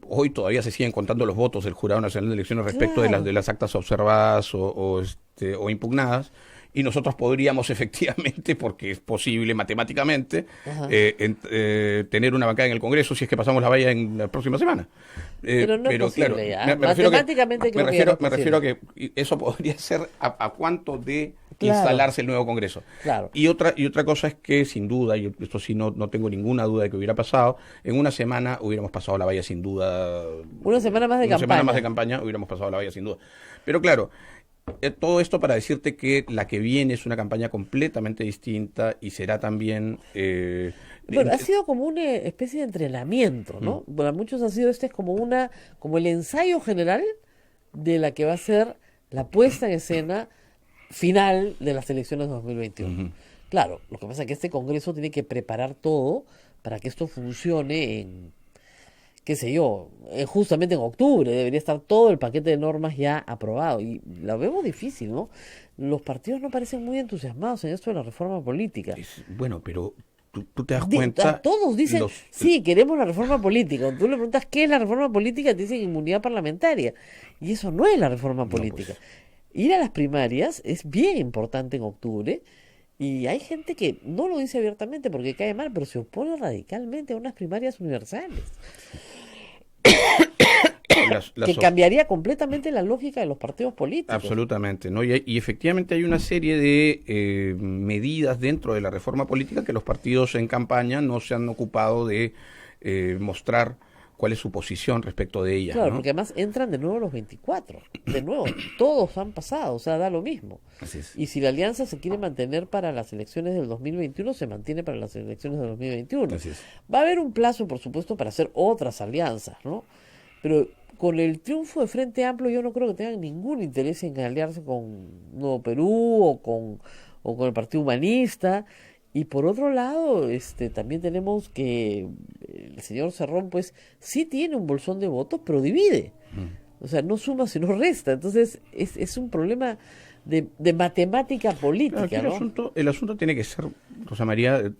hoy todavía se siguen contando los votos del Jurado Nacional de Elecciones respecto de las actas observadas o impugnadas, y nosotros podríamos efectivamente, porque es posible matemáticamente, tener una bancada en el Congreso si es que pasamos la valla en la próxima semana. Pero no es posible, claro, matemáticamente me refiero a que eso podría ser a cuánto de instalarse el nuevo Congreso. Claro. Y otra cosa es que, sin duda, y esto sí no tengo ninguna duda de que hubiera pasado, en una semana hubiéramos pasado la valla sin duda. Una semana más de campaña. Una semana más de campaña hubiéramos pasado la valla sin duda. Pero claro, todo esto para decirte que la que viene es una campaña completamente distinta y será también... Bueno, ha sido como una especie de entrenamiento, ¿no? Para muchos ha sido como el ensayo general de la que va a ser la puesta en escena final de las elecciones de 2021. Claro, lo que pasa es que este Congreso tiene que preparar todo para que esto funcione en, qué sé yo, justamente en octubre debería estar todo el paquete de normas ya aprobado, y la vemos difícil, ¿no? Los partidos no parecen muy entusiasmados en esto de la reforma política. Bueno, pero tú te das cuenta... Todos dicen, sí, queremos la reforma política. Tú le preguntas qué es la reforma política, te dicen inmunidad parlamentaria, y eso no es la reforma política. Pues. Ir a las primarias es bien importante en octubre, y hay gente que no lo dice abiertamente porque cae mal, pero se opone radicalmente a unas primarias universales. que cambiaría completamente la lógica de los partidos políticos. Absolutamente, ¿no? Y efectivamente hay una serie de medidas dentro de la reforma política que los partidos en campaña no se han ocupado de mostrar cuál es su posición respecto de ellas. Claro, ¿no? porque además entran de nuevo los 24. De nuevo, todos han pasado, o sea, da lo mismo. Así es. Y si la alianza se quiere mantener para las elecciones del 2021, se mantiene para las elecciones del 2021. Así es. Va a haber un plazo, por supuesto, para hacer otras alianzas, ¿no? Pero con el triunfo de Frente Amplio yo no creo que tengan ningún interés en aliarse con Nuevo Perú o con el Partido Humanista. Y por otro lado, también tenemos que el señor Cerrón, pues, sí tiene un bolsón de votos, pero divide. O sea, no suma, sino resta. Entonces, es un problema de matemática política, Claro, ¿no? el asunto tiene que ser, Rosa María,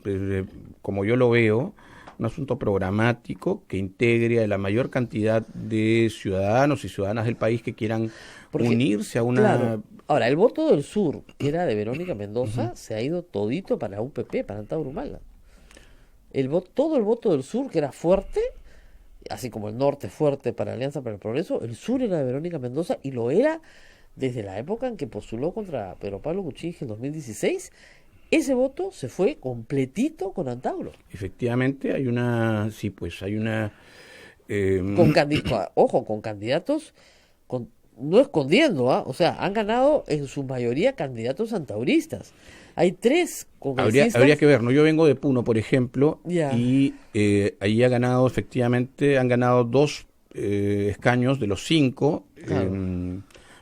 como yo lo veo, un asunto programático que integre a la mayor cantidad de ciudadanos y ciudadanas del país que quieran unirse a una... Claro. Ahora, el voto del sur, que era de Verónica Mendoza, se ha ido todito para UPP, para Antauro Humala. Todo el voto del sur, que era fuerte, así como el norte fuerte para Alianza para el Progreso, el sur era de Verónica Mendoza y lo era desde la época en que postuló contra Pedro Pablo Kuczynski en 2016. Ese voto se fue completito con Antauro. Efectivamente, hay una... Sí, pues hay una... con candidatos... no escondiendo, o sea, han ganado en su mayoría candidatos antauristas. Hay 3 congresistas. Habría que ver, ¿no? Yo vengo de Puno, por ejemplo, y ahí han ganado 2 escaños de los 5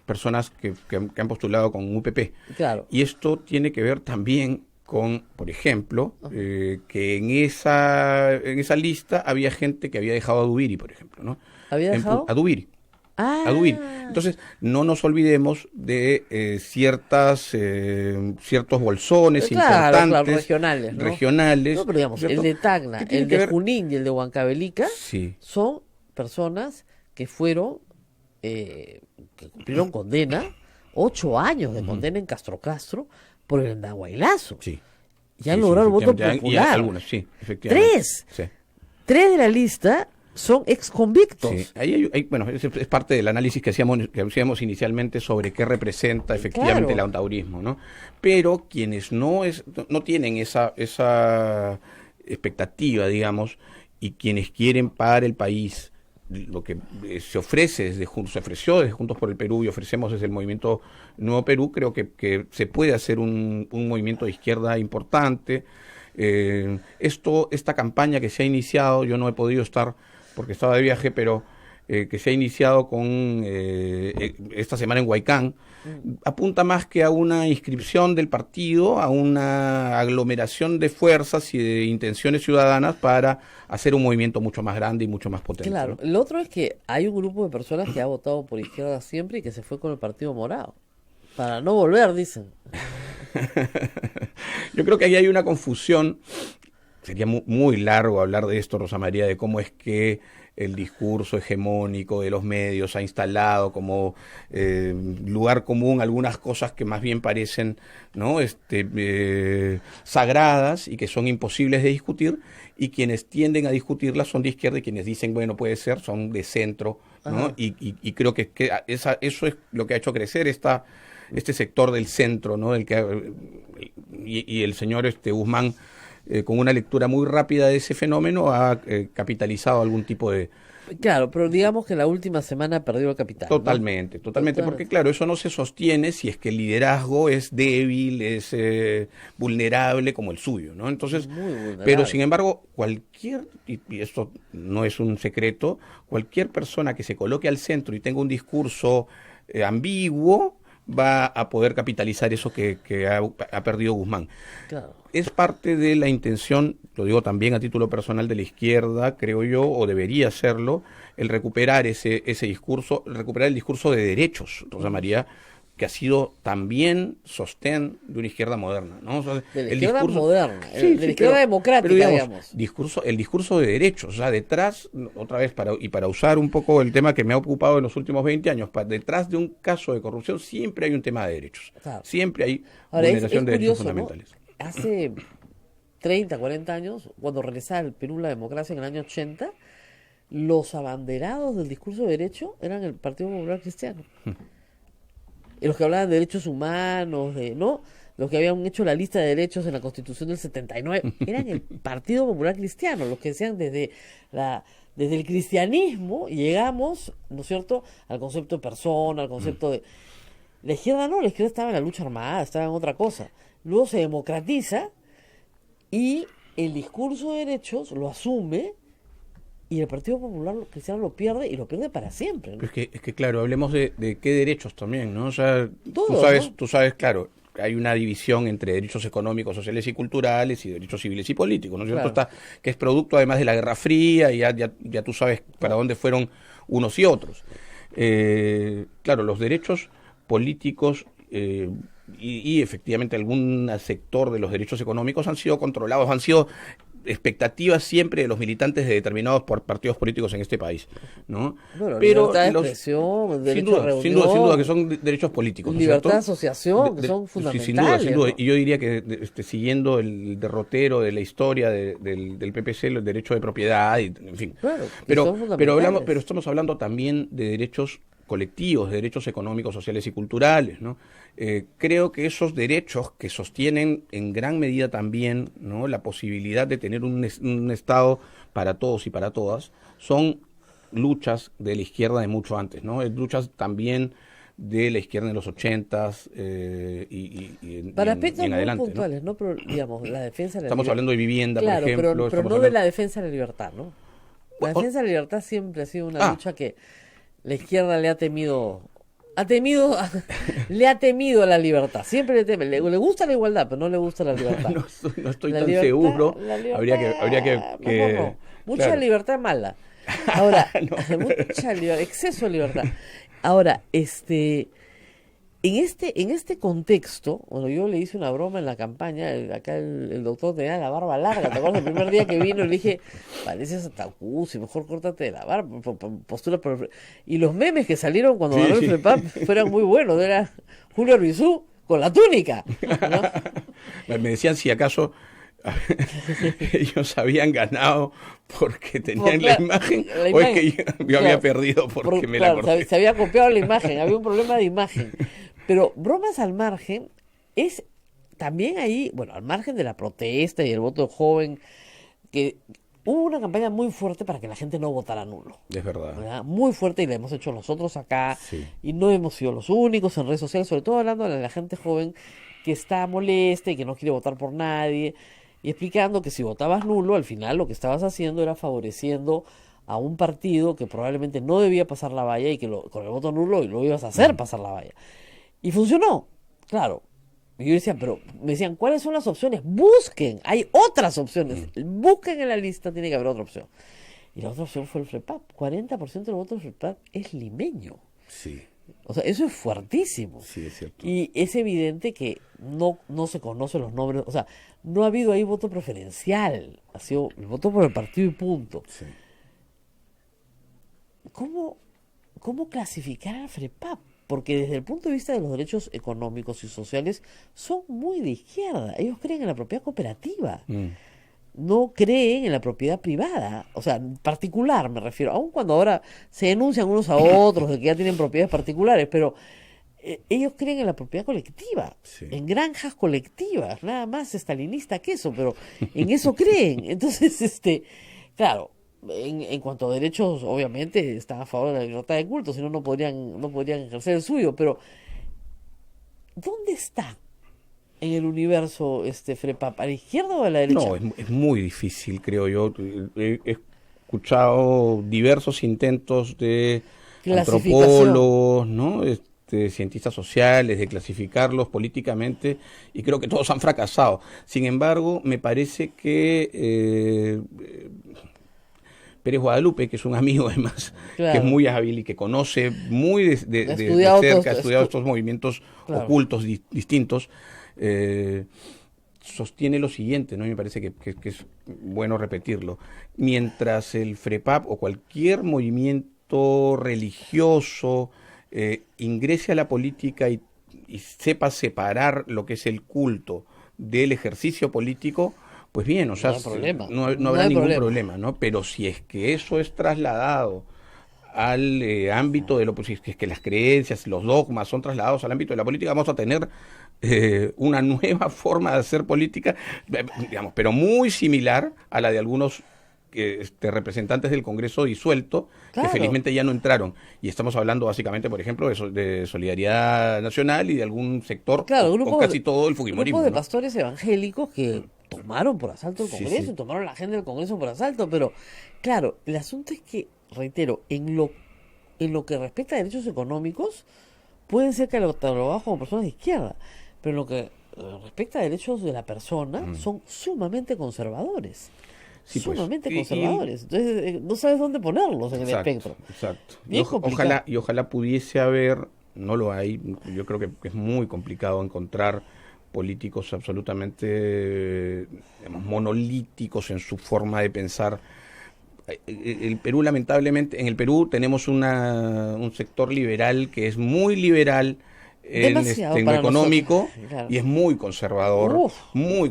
personas que han postulado con UPP. Claro. Y esto tiene que ver también con, por ejemplo, que en esa lista había gente que había dejado a Dubiri, por ejemplo, ¿no? ¿Había dejado? A Dubiri. Entonces, no nos olvidemos de ciertos bolsones importantes, regionales. No, pero digamos, ¿cierto? el de Tacna, el de Junín y el de Huancavelica son personas que fueron, que cumplieron condena, 8 años de condena en Castro por el Andahuaylazo. Sí. Y han logrado el voto popular. Y algunos, sí, efectivamente. 3. Sí. 3 de la lista son exconvictos. Sí. Ahí bueno, es parte del análisis que hacíamos inicialmente sobre qué representa efectivamente el andaurismo, ¿no? Pero quienes no tienen esa expectativa, digamos, y quienes quieren para el país lo que se ofreció desde Juntos por el Perú y ofrecemos desde el Movimiento Nuevo Perú, creo que se puede hacer un movimiento de izquierda importante. Esta campaña que se ha iniciado, yo no he podido estar porque estaba de viaje, pero que se ha iniciado con esta semana en Huaycán, apunta más que a una inscripción del partido, a una aglomeración de fuerzas y de intenciones ciudadanas para hacer un movimiento mucho más grande y mucho más potente. Claro, ¿no? Lo otro es que hay un grupo de personas que ha votado por izquierda siempre y que se fue con el Partido Morado. Para no volver, dicen. Yo creo que ahí hay una confusión. Sería muy largo hablar de esto, Rosa María, de cómo es que el discurso hegemónico de los medios ha instalado como lugar común algunas cosas que más bien parecen, ¿no? Sagradas y que son imposibles de discutir, y quienes tienden a discutirlas son de izquierda y quienes dicen, bueno, puede ser, son de centro, ¿no? Y creo que eso es lo que ha hecho crecer este sector del centro, ¿no? Y el señor Guzmán, con una lectura muy rápida de ese fenómeno, ha capitalizado algún tipo de... Claro, pero digamos que la última semana perdió el capital. Totalmente, porque claro, eso no se sostiene si es que el liderazgo es débil, es vulnerable como el suyo, ¿no? Entonces, pero sin embargo, y esto no es un secreto, cualquier persona que se coloque al centro y tenga un discurso ambiguo, va a poder capitalizar eso que ha perdido Guzmán. Claro. Es parte de la intención, lo digo también a título personal, de la izquierda, creo yo, o debería serlo, el recuperar ese discurso, recuperar el discurso de derechos, Rosa María, que ha sido también sostén de una izquierda moderna, ¿no? O sea, de la izquierda moderna, de la izquierda democrática, pero digamos. El discurso de derechos, o sea, detrás, otra vez, para usar un poco el tema que me ha ocupado en los últimos 20 años, detrás de un caso de corrupción siempre hay un tema de derechos, siempre hay vulneración de derechos fundamentales. ¿No? Hace 30, 40 años, cuando regresaba al Perú la democracia en el año 80, los abanderados del discurso de derecho eran el Partido Popular Cristiano. Y los que hablaban de derechos humanos, ¿no? Los que habían hecho la lista de derechos en la Constitución del 79, eran el Partido Popular Cristiano, los que decían desde el cristianismo llegamos, ¿no es cierto?, al concepto de persona, al concepto de... La izquierda no, la izquierda estaba en la lucha armada, estaba en otra cosa. Luego se democratiza y el discurso de derechos lo asume y el Partido Popular Cristiano lo pierde y lo pierde para siempre, ¿no? Es que claro, hablemos de qué derechos también, ¿no? O sea, Todo, tú sabes, claro, hay una división entre derechos económicos, sociales y culturales y derechos civiles y políticos, ¿no es cierto? Claro. Que es producto además de la Guerra Fría y ya tú sabes para dónde fueron unos y otros. Claro, los derechos políticos y efectivamente algún sector de los derechos económicos han sido controlados, han sido expectativas siempre de los militantes de determinados partidos políticos en este país, ¿no? Bueno, pero libertad de expresión, derecho a reunión, sin duda que son derechos políticos, ¿no es libertad de cierto? asociación, que son fundamentales. Sin duda. Y yo diría que siguiendo el derrotero de la historia del PPC, el derecho de propiedad, en fin. Claro, pero estamos hablando también de derechos colectivos, de derechos económicos, sociales y culturales, ¿no? Creo que esos derechos que sostienen en gran medida también, ¿no?, la posibilidad de tener un Estado para todos y para todas, son luchas de la izquierda de mucho antes, ¿no? Luchas también de la izquierda en los 80s para aspectos muy adelante, puntuales, ¿no? Pero digamos, la defensa de la Estamos hablando de vivienda, claro, por ejemplo. pero no de la defensa de la libertad, ¿no? La defensa de la libertad siempre ha sido una lucha que la izquierda le ha temido a la libertad, siempre le teme, le gusta la igualdad, pero no le gusta la libertad. No estoy tan seguro. Habría que no. Mucha claro. libertad mala. Ahora, mucha libertad, exceso de libertad. Ahora, en este contexto, bueno, yo le hice una broma en la campaña, acá el doctor tenía la barba larga, ¿te acuerdas? El primer día que vino le dije, pareces Atacusi, mejor córtate la barba, postula por... Y los memes que salieron cuando ganó el FREPAP fueron muy buenos, era Julio Arbizu con la túnica, ¿no? Me decían si acaso ellos habían ganado porque tenían la imagen, o es que yo había perdido porque me la corté. Se había copiado la imagen, había un problema de imagen. Pero bromas al margen, es también ahí, bueno, al margen de la protesta y el voto joven, que hubo una campaña muy fuerte para que la gente no votara nulo. Es verdad. Muy fuerte, y la hemos hecho nosotros acá, y no hemos sido los únicos en redes sociales, sobre todo hablando de la gente joven que está molesta y que no quiere votar por nadie, y explicando que si votabas nulo, al final lo que estabas haciendo era favoreciendo a un partido que probablemente no debía pasar la valla y que con el voto nulo lo ibas a hacer pasar la valla. Y funcionó, claro. Y yo decía, pero me decían, ¿cuáles son las opciones? Busquen, hay otras opciones. Busquen en la lista, tiene que haber otra opción. Y la otra opción fue el FREPAP. 40% del voto del FREPAP es limeño. Sí. O sea, eso es fuertísimo. Sí, es cierto. Y es evidente que no se conocen los nombres. O sea, no ha habido ahí voto preferencial. Ha sido el voto por el partido y punto. Sí. ¿Cómo clasificar al FREPAP? Porque desde el punto de vista de los derechos económicos y sociales son muy de izquierda. Ellos creen en la propiedad cooperativa. No creen en la propiedad privada. O sea, particular me refiero. Aun cuando ahora se denuncian unos a otros de que ya tienen propiedades particulares, pero ellos creen en la propiedad colectiva, en granjas colectivas, nada más estalinista que eso, pero en eso creen. Entonces, claro, en cuanto a derechos, obviamente están a favor de la libertad de culto, si no, no podrían ejercer el suyo, pero ¿dónde está en el universo FREPAP? ¿A la izquierda o a la derecha? No, es muy difícil, creo yo. He escuchado diversos intentos de antropólogos, ¿no? Cientistas sociales, de clasificarlos políticamente, y creo que todos han fracasado. Sin embargo, me parece que Pérez Guadalupe, que es un amigo además, que es muy hábil y que conoce muy de cerca, ha estudiado estos movimientos ocultos distintos, sostiene lo siguiente, ¿no? Y me parece que es bueno repetirlo. Mientras el FREPAP o cualquier movimiento religioso ingrese a la política y sepa separar lo que es el culto del ejercicio político, pues bien, o sea, no hay problema. No habrá ningún problema, ¿no? Pero si es que eso es trasladado al ámbito de lo, pues, si es que las creencias, los dogmas son trasladados al ámbito de la política, vamos a tener una nueva forma de hacer política, digamos, pero muy similar a la de algunos representantes del Congreso disuelto, claro, que felizmente ya no entraron. Y estamos hablando básicamente, por ejemplo, de Solidaridad Nacional y de algún sector, claro, o casi todo el fujimorismo. Grupo de ¿no? pastores evangélicos que tomaron por asalto el Congreso, y tomaron la agenda del Congreso por asalto, pero claro, el asunto es que, reitero, en lo que respecta a derechos económicos, pueden ser catalogados como personas de izquierda, pero en lo que respecta a derechos de la persona, son sumamente conservadores. Sí, sumamente conservadores. Entonces, no sabes dónde ponerlos en el espectro. Exacto. Bien Ojalá pudiese haber, no lo hay, yo creo que es muy complicado encontrar políticos absolutamente, digamos, monolíticos en su forma de pensar. El Perú, lamentablemente, en el Perú tenemos un sector liberal que es muy liberal en lo económico, claro, y es muy conservador,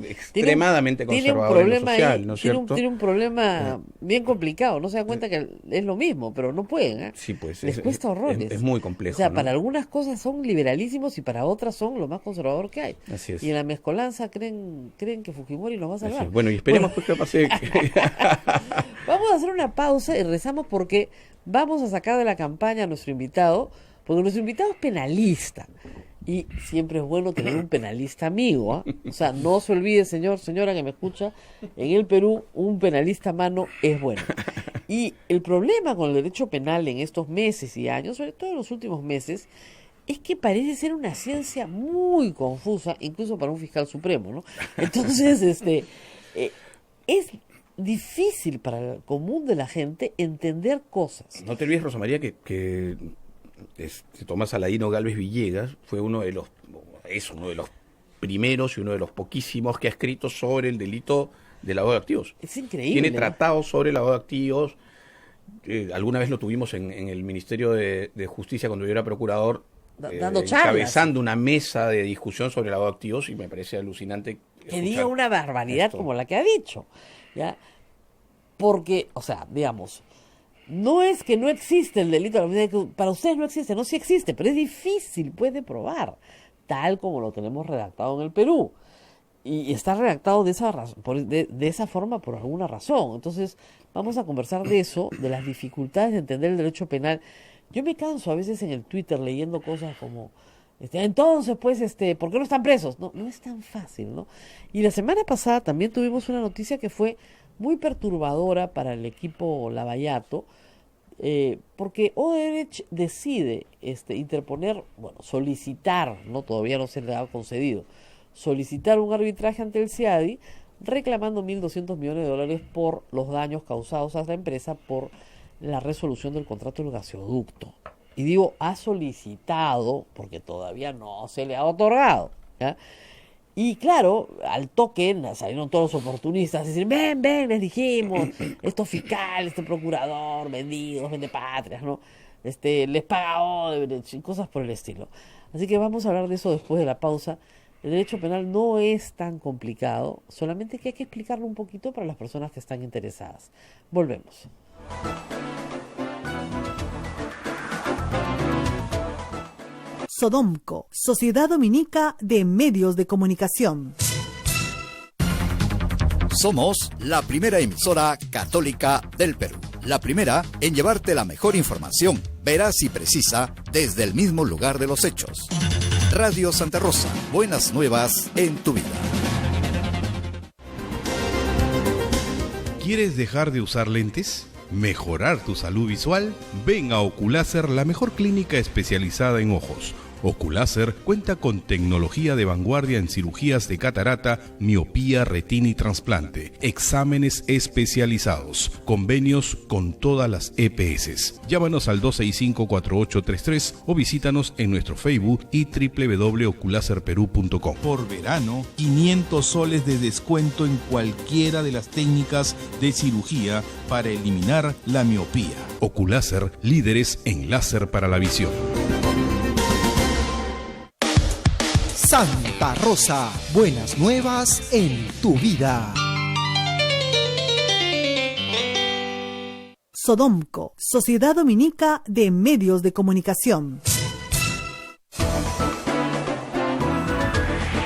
extremadamente conservador en lo social, ¿no es cierto? Tiene un problema bien complicado, no se da cuenta que es lo mismo, pero no pueden, ¿eh? Sí, pues les cuesta horrores. Es muy complejo. O sea, ¿no? Para algunas cosas son liberalísimos y para otras son lo más conservador que hay. Así es. Y en la mezcolanza creen que Fujimori nos va a salvar. Bueno, y esperemos pues que pase. Vamos a hacer una pausa y rezamos porque vamos a sacar de la campaña a nuestro invitado, porque nuestro invitado es penalista. Y siempre es bueno tener un penalista amigo, ¿eh? O sea, no se olvide, señora que me escucha, en el Perú un penalista a mano es bueno. Y el problema con el derecho penal en estos meses y años, sobre todo en los últimos meses, es que parece ser una ciencia muy confusa, incluso para un fiscal supremo, ¿no? Entonces, es difícil para el común de la gente entender cosas. No te olvides, Rosa María, que Tomás Aladino Gálvez Villegas es uno de los primeros y uno de los poquísimos que ha escrito sobre el delito de lavado de activos. Es increíble. Tiene tratados sobre lavado de activos. Alguna vez lo tuvimos en el Ministerio de Justicia cuando yo era procurador, dando charlas, encabezando una mesa de discusión sobre lavado de activos, y me parece alucinante que diga una barbaridad como la que ha dicho, ¿ya? Porque, o sea, digamos, no es que no existe el delito, para ustedes no existe, no, sí existe, pero es difícil, puede probar, tal como lo tenemos redactado en el Perú. Y está redactado de esa forma por alguna razón. Entonces, vamos a conversar de eso, de las dificultades de entender el derecho penal. Yo me canso a veces en el Twitter leyendo cosas como, entonces, pues, ¿por qué no están presos? No es tan fácil, ¿no? Y la semana pasada también tuvimos una noticia que fue muy perturbadora para el equipo Lavallato, porque Odebrecht decide solicitar, todavía no se le ha concedido, solicitar un arbitraje ante el CIADI reclamando $1.200 millones por los daños causados a la empresa por la resolución del contrato del gasoducto. Y digo, ha solicitado porque todavía no se le ha otorgado, ¿ya? Y claro, al toque salieron todos los oportunistas a decir, ven, les dijimos, estos fiscales, este procurador, vendidos, vendepatrias, ¿no? Les paga Odebrecht, cosas por el estilo. Así que vamos a hablar de eso después de la pausa. El derecho penal no es tan complicado, solamente que hay que explicarlo un poquito para las personas que están interesadas. Volvemos. Sodomco, Sociedad Dominica de Medios de Comunicación. Somos la primera emisora católica del Perú. La primera en llevarte la mejor información, veraz y precisa, desde el mismo lugar de los hechos. Radio Santa Rosa, buenas nuevas en tu vida. ¿Quieres dejar de usar lentes? ¿Mejorar tu salud visual? Ven a Oculáser, la mejor clínica especializada en ojos. Oculáser cuenta con tecnología de vanguardia en cirugías de catarata, miopía, retina y trasplante, exámenes especializados, convenios con todas las EPS. Llámanos al 265-4833 o visítanos en nuestro Facebook y www.oculaserperú.com. Por verano, 500 soles de descuento en cualquiera de las técnicas de cirugía para eliminar la miopía. Oculáser, líderes en láser para la visión. Santa Rosa, buenas nuevas en tu vida. Sodomco, Sociedad Dominica de Medios de Comunicación.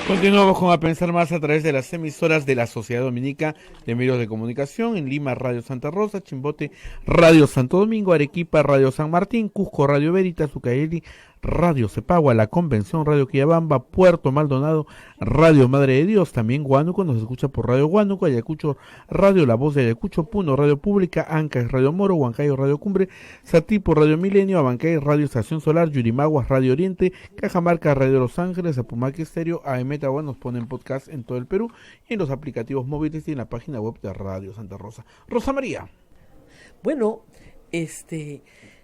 Continuamos con A Pensar Más a través de las emisoras de la Sociedad Dominica de Medios de Comunicación. En Lima, Radio Santa Rosa; Chimbote, Radio Santo Domingo; Arequipa, Radio San Martín; Cusco, Radio Veritas; Ucayali, Radio Cepagua; La Convención, Radio Quillabamba; Puerto Maldonado, Radio Madre de Dios; también Huánuco nos escucha por Radio Huánuco; Ayacucho, Radio La Voz de Ayacucho; Puno, Radio Pública; Ancash, Radio Moro; Huancayo, Radio Cumbre; Satipo, Radio Milenio; Abancay, Radio Estación Solar; Yurimaguas, Radio Oriente; Cajamarca, Radio Los Ángeles; Apumaque Estéreo; AM Tahuán nos ponen podcast en todo el Perú y en los aplicativos móviles y en la página web de Radio Santa Rosa. Rosa María. Bueno,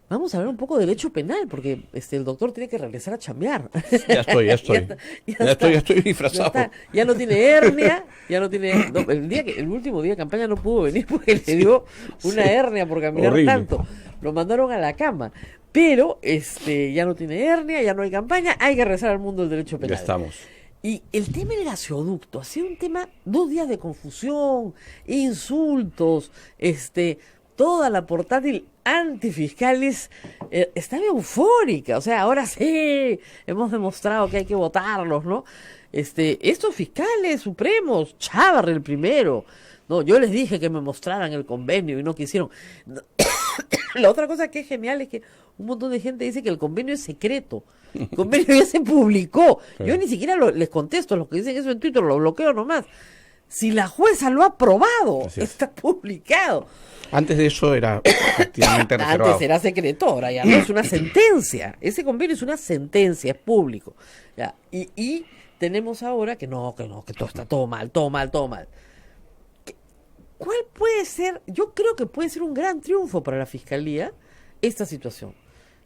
vamos a hablar un poco de derecho penal, porque el doctor tiene que regresar a chambear. Ya estoy. ya estoy disfrazado. Ya no tiene hernia, el último día de campaña no pudo venir porque le dio una hernia por caminar horrible. tanto. Lo mandaron a la cama. Pero ya no tiene hernia, ya no hay campaña, hay que regresar al mundo del derecho penal. Ya estamos. Y el tema del gasoducto ha sido un tema, 2 días de confusión, insultos, toda la portátil antifiscales estaba eufórica. O sea, ahora sí, hemos demostrado que hay que votarlos, ¿no? Estos fiscales supremos, Chávarri el primero, no, yo les dije que me mostraran el convenio y no quisieron. La otra cosa que es genial es que un montón de gente dice que el convenio es secreto. El convenio ya se publicó. Yo ni siquiera les contesto a los que dicen eso en Twitter, lo bloqueo nomás. Si la jueza lo ha aprobado, está publicado. Antes de eso era efectivamente reservado. Antes era secreto, ahora ya no, es una sentencia. Ese convenio es una sentencia, es público. Ya. Y tenemos ahora que todo está todo mal. ¿Cuál puede ser? Yo creo que puede ser un gran triunfo para la Fiscalía esta situación.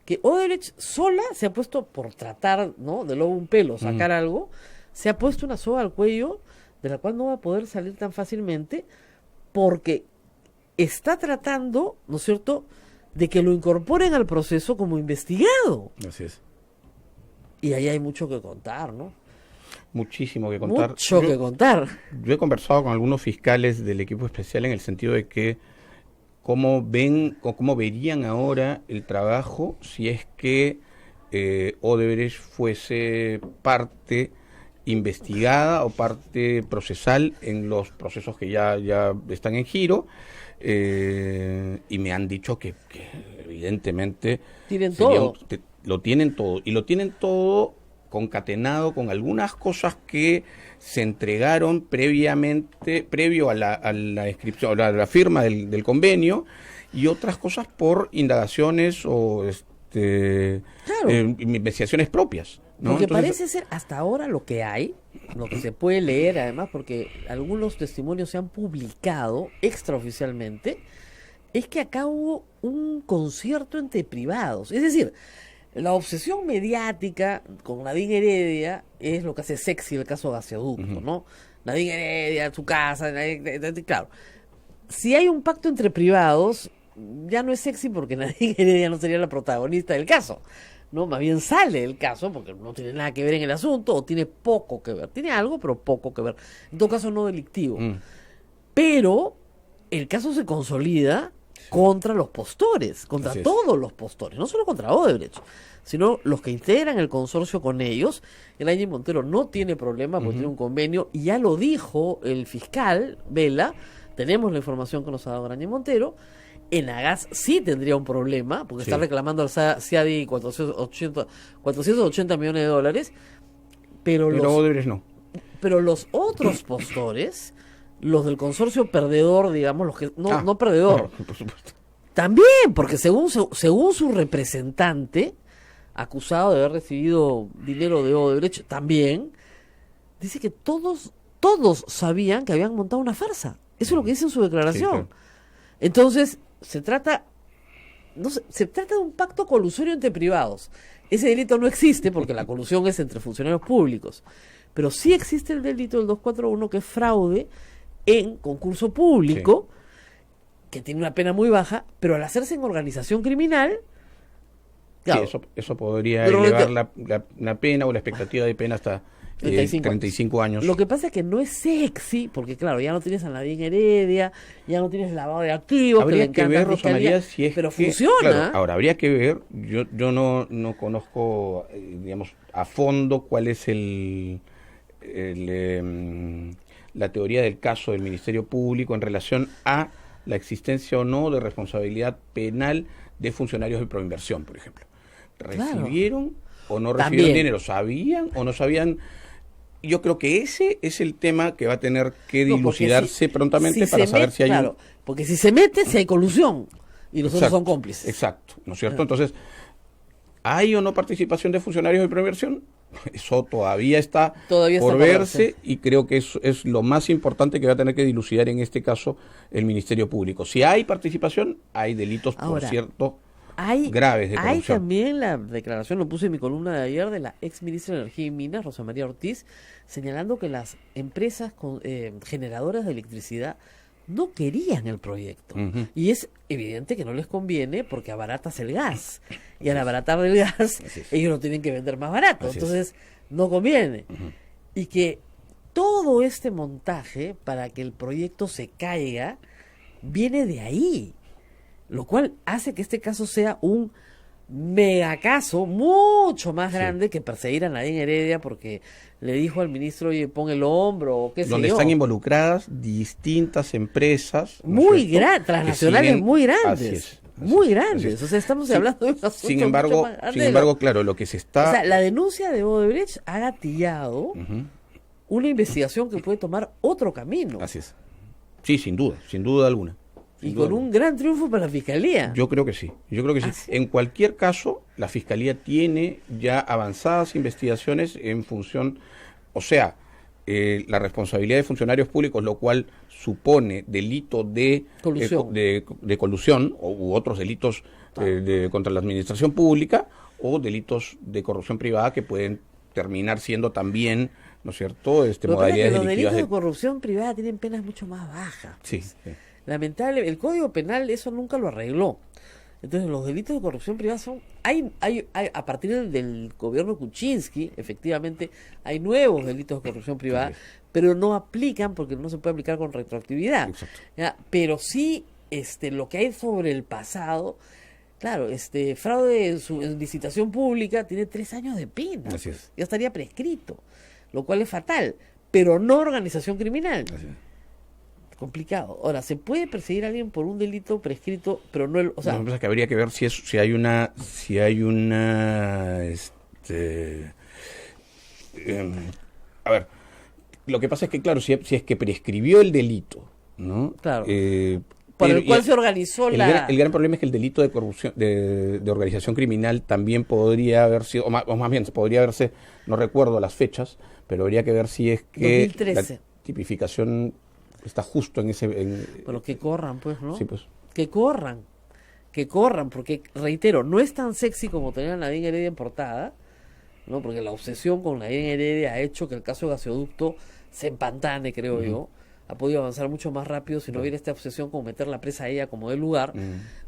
Que Odebrecht sola se ha puesto, por tratar, ¿no?, de lobo un pelo, sacar algo, se ha puesto una soga al cuello de la cual no va a poder salir tan fácilmente, porque está tratando, ¿no es cierto?, de que lo incorporen al proceso como investigado. Así es. Y ahí hay mucho que contar, ¿no? Muchísimo que contar. Que contar. Yo he conversado con algunos fiscales del equipo especial en el sentido de que cómo verían ahora el trabajo si es que Odebrecht fuese parte investigada o parte procesal en los procesos que ya están en giro, y me han dicho que evidentemente lo tienen todo, y lo tienen todo concatenado con algunas cosas que se entregaron previo a la inscripción, a la firma del convenio, y otras cosas por indagaciones o investigaciones propias, ¿no? Porque Entonces, parece ser hasta ahora lo que se puede leer, además, porque algunos testimonios se han publicado extraoficialmente, es que acá hubo un concierto entre privados. Es decir, la obsesión mediática con Nadine Heredia es lo que hace sexy el caso Gasoducto, ¿no? Nadine Heredia, su casa, claro. Si hay un pacto entre privados, ya no es sexy porque Nadine Heredia no sería la protagonista del caso, ¿no? Más bien sale el caso porque no tiene nada que ver en el asunto, o tiene poco que ver. Tiene algo, pero poco que ver. En todo caso, no delictivo. Pero el caso se consolida contra los postores, contra todos los postores, no solo contra Odebrecht, sino los que integran el consorcio con ellos. Graña Montero no tiene problema porque tiene un convenio, y ya lo dijo el fiscal Vela, tenemos la información que nos ha dado Graña Montero. Enagas sí tendría un problema, porque está reclamando al CIADI 480 millones de dólares, pero Odebrecht no. Pero los otros postores, los del consorcio perdedor, digamos, los que no perdedor, por supuesto, también, porque según su representante, acusado de haber recibido dinero de Odebrecht, también dice que todos sabían que habían montado una farsa. Eso es lo que dice en su declaración. Entonces, se trata de un pacto colusorio entre privados. Ese delito no existe porque la colusión es entre funcionarios públicos, pero sí existe el delito del 241, que es fraude en concurso público, que tiene una pena muy baja, pero al hacerse en organización criminal, claro, eso podría elevar la pena o la expectativa de pena hasta 35 años. Lo que pasa es que no es sexy, porque claro, ya no tienes a Nadine Heredia, ya no tienes lavado de activos, habría que ver, Rosa María, si es pero que, funciona. Claro, ahora, habría que ver, yo no conozco, digamos, a fondo cuál es la teoría del caso del Ministerio Público en relación a la existencia o no de responsabilidad penal de funcionarios de Proinversión, por ejemplo. ¿Recibieron o no recibieron dinero? ¿Sabían o no sabían? Yo creo que ese es el tema que va a tener que dilucidarse prontamente para saber si hay... Claro, porque si se mete, si hay colusión y los otros son cómplices. Exacto, ¿no es cierto? Entonces, ¿hay o no participación de funcionarios de Proinversión? Eso todavía está por verse y creo que eso es lo más importante que va a tener que dilucidar en este caso el Ministerio Público. Si hay participación, hay delitos, por cierto, graves de corrupción. Hay también la declaración, lo puse en mi columna de ayer, de la ex ministra de Energía y Minas, Rosa María Ortiz, señalando que las empresas generadoras de electricidad no querían el proyecto. Y es evidente que no les conviene porque abaratas el gas. Y al abaratar el gas, ellos lo tienen que vender más barato. Entonces, no conviene. Y que todo este montaje para que el proyecto se caiga viene de ahí. Lo cual hace que este caso sea un megacaso mucho más grande que perseguir a Nadine Heredia porque le dijo al ministro, oye, pon el hombro o qué sé yo. Donde están involucradas distintas empresas muy grandes, transnacionales muy grandes. Muy grandes, o sea, estamos hablando de un asunto sin embargo, claro, lo que se está... O sea, la denuncia de Odebrecht ha gatillado una investigación que puede tomar otro camino. Así es. Sí, sin duda alguna. Y con un gran triunfo para la Fiscalía. Yo creo que sí. En cualquier caso, la Fiscalía tiene ya avanzadas investigaciones en función, o sea, la responsabilidad de funcionarios públicos, lo cual supone delito de colusión u otros delitos contra la administración pública o delitos de corrupción privada que pueden terminar siendo también, ¿no es cierto?, modalidades delictivas. Los delitos de corrupción privada tienen penas mucho más bajas. Sí. Lamentable, el Código Penal eso nunca lo arregló. Entonces los delitos de corrupción privada son... Hay a partir del gobierno Kuczynski, efectivamente, hay nuevos delitos de corrupción privada, pero no aplican porque no se puede aplicar con retroactividad. Pero sí lo que hay sobre el pasado, claro, fraude en licitación pública tiene 3 años de pena. Así es. Ya estaría prescrito, lo cual es fatal, pero no organización criminal. Así es. Complicado. Ahora, se puede perseguir a alguien por un delito prescrito, pero no o sea, lo que pasa es que habría que ver si hay una a ver, lo que pasa es que claro, si es que prescribió el delito, ¿no? Claro. Por el cual se organizó el gran problema es que el delito de corrupción de organización criminal también podría haber sido, o más bien podría haberse, no recuerdo las fechas, pero habría que ver si es que 2013. La tipificación está justo en ese... Pero que corran, pues, ¿no? Sí, pues. Que corran, porque, reitero, no es tan sexy como tener a Nadine Heredia en portada, ¿no? Porque la obsesión con Nadine Heredia ha hecho que el caso de gasoducto se empantane, creo yo. Ha podido avanzar mucho más rápido si no hubiera esta obsesión con meter la presa a ella como del lugar,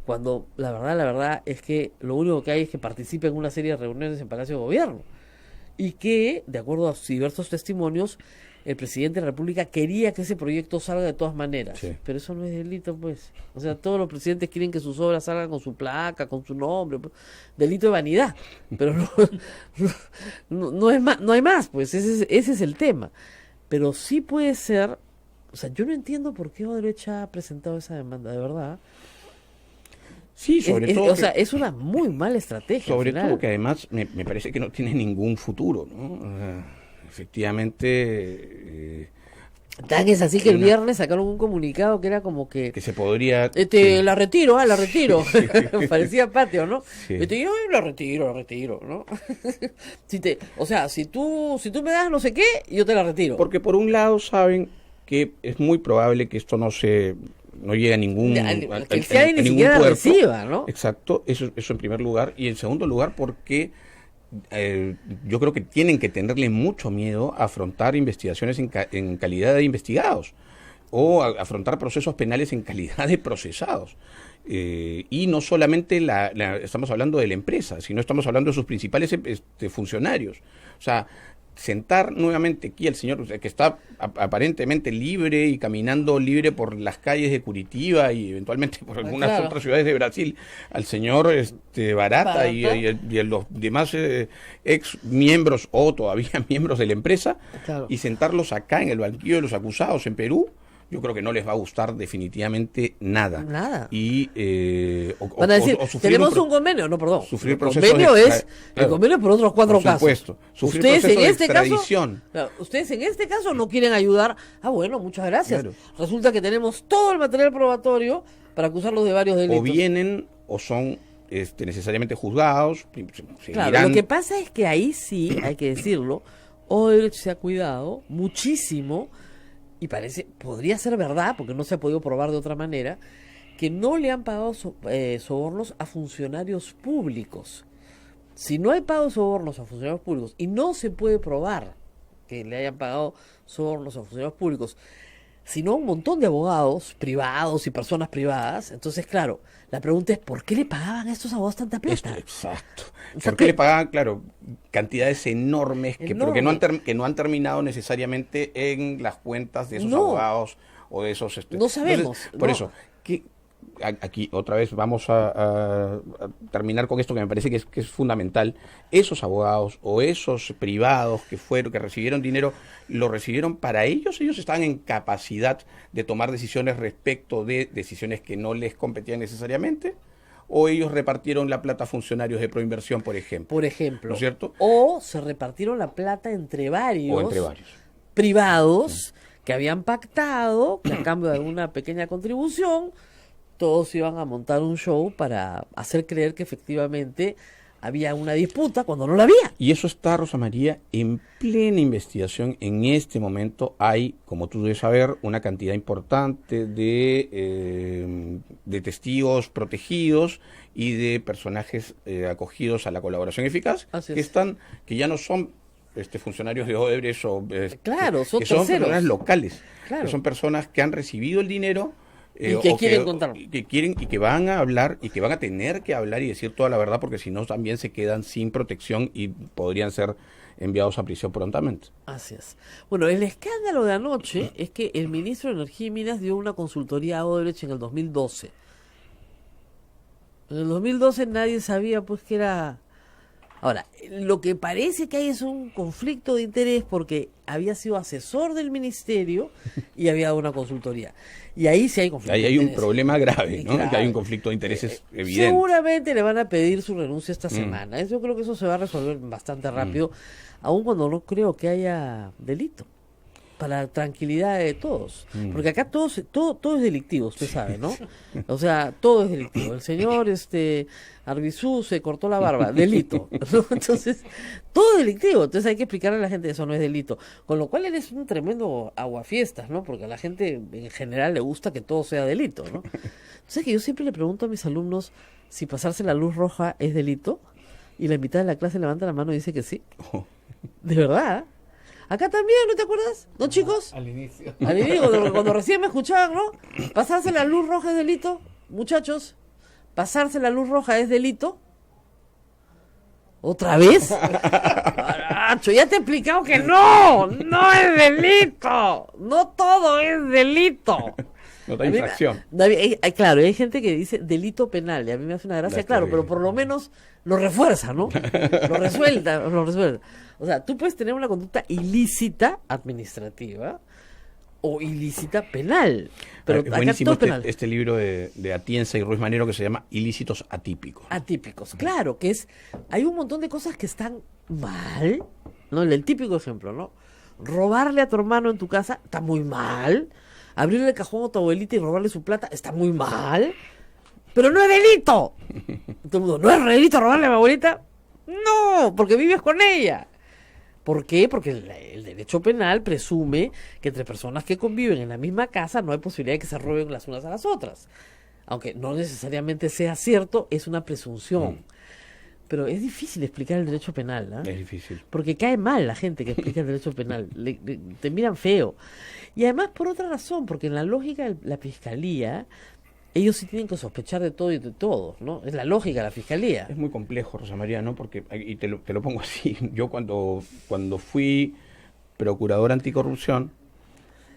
cuando la verdad es que lo único que hay es que participe en una serie de reuniones en Palacio de Gobierno. Y que, de acuerdo a diversos testimonios, el presidente de la República quería que ese proyecto salga de todas maneras. Sí. Pero eso no es delito, pues. O sea, todos los presidentes quieren que sus obras salgan con su placa, con su nombre. Pues. Delito de vanidad. Pero no hay más, pues. Ese es el tema. Pero sí puede ser... O sea, yo no entiendo por qué Odebrecht ha presentado esa demanda, de verdad. Sí, sobre todo... O sea, es una muy mala estrategia. Sobre todo que además me parece que no tiene ningún futuro, ¿no? Efectivamente... Tan es así que el viernes sacaron un comunicado que era como que se podría... La retiro, la retiro. Parecía patio, ¿no? Sí. Yo la retiro, ¿no? O sea, si tú me das no sé qué, yo te la retiro. Porque por un lado saben que es muy probable que esto no llegue a ningún que el CIADI ni siquiera reciba, ¿no? Exacto, eso en primer lugar. Y en segundo lugar porque yo creo que tienen que tenerle mucho miedo a afrontar investigaciones en calidad de investigados o a afrontar procesos penales en calidad de procesados. Y no solamente estamos hablando de la empresa, sino estamos hablando de sus principales funcionarios. O sea, sentar nuevamente aquí al señor, que está aparentemente libre y caminando libre por las calles de Curitiba y eventualmente por algunas otras ciudades de Brasil, al señor Barata y a los demás ex miembros o todavía miembros de la empresa, y sentarlos acá en el banquillo de los acusados en Perú, yo creo que no les va a gustar definitivamente nada. Y van a decir, tenemos un convenio, no, perdón. Sufrir el convenio es por otros 4 por casos. Supuesto. Ustedes en este caso, ustedes en este caso no quieren ayudar. Bueno, muchas gracias. Claro. Resulta que tenemos todo el material probatorio para acusarlos de varios delitos. O vienen o son necesariamente juzgados. Claro, lo que pasa es que ahí sí, hay que decirlo, Odebrecht se ha cuidado muchísimo. Y podría ser verdad, porque no se ha podido probar de otra manera, que no le han pagado sobornos a funcionarios públicos. Si no hay pago de sobornos a funcionarios públicos y no se puede probar que le hayan pagado sobornos a funcionarios públicos, sino a un montón de abogados privados y personas privadas, entonces, claro, la pregunta es, ¿por qué le pagaban a estos abogados tanta plata? Exacto. ¿Por qué le pagaban, claro, cantidades enormes pero que no han terminado necesariamente en las cuentas de esos abogados o de esos... No sabemos. Entonces, por eso, aquí otra vez vamos a terminar con esto que me parece que es fundamental. Esos abogados o esos privados que recibieron dinero, lo recibieron para ellos estaban en capacidad de tomar decisiones respecto de decisiones que no les competían necesariamente, o ellos repartieron la plata a funcionarios de Proinversión, por ejemplo. ¿No es cierto? O se repartieron la plata entre varios privados que habían pactado que a cambio de alguna pequeña contribución todos iban a montar un show para hacer creer que efectivamente había una disputa cuando no la había. Y eso está, Rosa María, en plena investigación. En este momento hay, como tú debes saber, una cantidad importante de testigos protegidos y de personajes acogidos a la colaboración eficaz que ya no son funcionarios de Odebrecht son que son personas locales, que son personas que han recibido el dinero y que quieren contar, que quieren y que van a hablar y que van a tener que hablar y decir toda la verdad, porque si no también se quedan sin protección y podrían ser enviados a prisión prontamente. Así es. Bueno, el escándalo de anoche es que el ministro de Energía y Minas dio una consultoría a Odebrecht en el 2012. En el 2012 nadie sabía pues que era... Ahora, lo que parece que hay es un conflicto de interés porque había sido asesor del ministerio y había dado una consultoría. Y ahí sí hay conflicto. Ahí hay un problema grave, ¿no? Claro. Que hay un conflicto de intereses evidente. Seguramente le van a pedir su renuncia esta semana. Yo creo que eso se va a resolver bastante rápido, aun cuando no creo que haya delito. Para la tranquilidad de todos. Porque acá todo es delictivo, usted sabe, ¿no? O sea, todo es delictivo. El señor Arbizú se cortó la barba, delito, ¿no? Entonces, todo es delictivo. Entonces hay que explicarle a la gente que eso no es delito. Con lo cual él es un tremendo aguafiestas, ¿no? Porque a la gente en general le gusta que todo sea delito, ¿no? Entonces que yo siempre le pregunto a mis alumnos si pasarse la luz roja es delito, y la mitad de la clase levanta la mano y dice que sí. De verdad. Acá también, ¿no te acuerdas? ¿No, chicos? Al inicio. Al inicio, cuando recién me escuchaban, ¿no? ¿Pasarse la luz roja es delito? Muchachos, ¿pasarse la luz roja es delito? ¿Otra vez? Caracho, ya te he explicado que no es delito. No todo es delito. No da infracción. Claro, hay gente que dice delito penal, y a mí me hace una gracia, claro, pero por lo menos lo refuerza, ¿no? Lo resuelta. O sea, tú puedes tener una conducta ilícita administrativa o ilícita penal, pero es buenísimo este libro de Atienza y Ruiz Manero que se llama Ilícitos Atípicos. Atípicos, claro, que hay un montón de cosas que están mal, ¿no? El típico ejemplo, ¿no? Robarle a tu hermano en tu casa está muy mal. Abrirle el cajón a tu abuelita y robarle su plata está muy mal, pero no es delito. Todo el mundo, ¿no es delito robarle a mi abuelita? No, porque vives con ella. ¿Por qué? Porque el derecho penal presume que entre personas que conviven en la misma casa no hay posibilidad de que se roben las unas a las otras. Aunque no necesariamente sea cierto, es una presunción. Pero es difícil explicar el derecho penal, ¿no? Es difícil. Porque cae mal la gente que explica el derecho penal. Te miran feo. Y además por otra razón, porque en la lógica de la fiscalía, ellos sí tienen que sospechar de todo y de todos, ¿no? Es la lógica de la fiscalía. Es muy complejo, Rosa María, ¿no? Porque, y te lo pongo así, yo cuando fui procurador anticorrupción,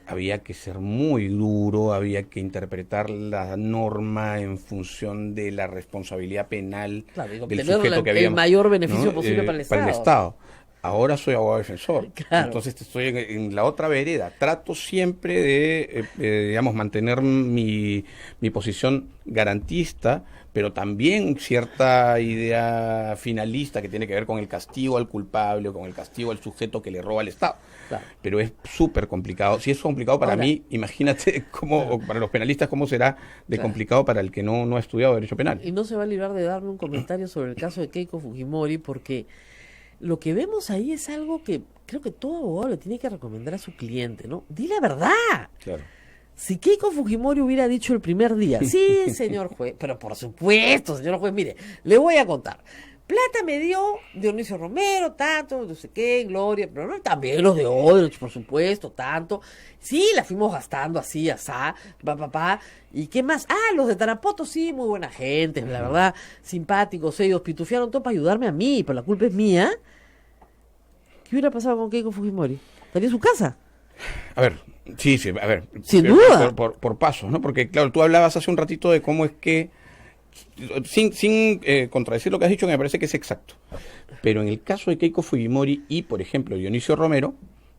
había que ser muy duro, había que interpretar la norma en función de la responsabilidad penal del sujeto que había. El mayor beneficio posible para el Estado. Ahora soy abogado defensor, entonces estoy en la otra vereda. Trato siempre de, digamos, mantener mi posición garantista, pero también cierta idea finalista que tiene que ver con el castigo al culpable o con el castigo al sujeto que le roba al Estado. Claro. Pero es súper complicado. Si es complicado para mí, imagínate cómo, para los penalistas, cómo será de complicado para el que no ha estudiado Derecho Penal. Y no se va a librar de darme un comentario sobre el caso de Keiko Fujimori, porque lo que vemos ahí es algo que creo que todo abogado le tiene que recomendar a su cliente, ¿no? ¡Di la verdad! Claro. Si Keiko Fujimori hubiera dicho el primer día, sí, señor juez, pero por supuesto, señor juez, mire, le voy a contar. Plata me dio Dionisio Romero, tanto, no sé qué, Gloria, pero no, también los de Odebrecht, por supuesto, tanto. Sí, la fuimos gastando así, asá, ¿Y qué más? Ah, los de Tarapoto, sí, muy buena gente, la verdad, simpáticos, ellos pitufiaron todo para ayudarme a mí, pero la culpa es mía. ¿Qué hubiera pasado con Keiko Fujimori? ¿Estaría en su casa? A ver, sí, a ver. Sin duda. Por pasos, ¿no? Porque, claro, tú hablabas hace un ratito de cómo es que, sin contradecir lo que has dicho, que me parece que es exacto. Pero en el caso de Keiko Fujimori y, por ejemplo, Dionisio Romero,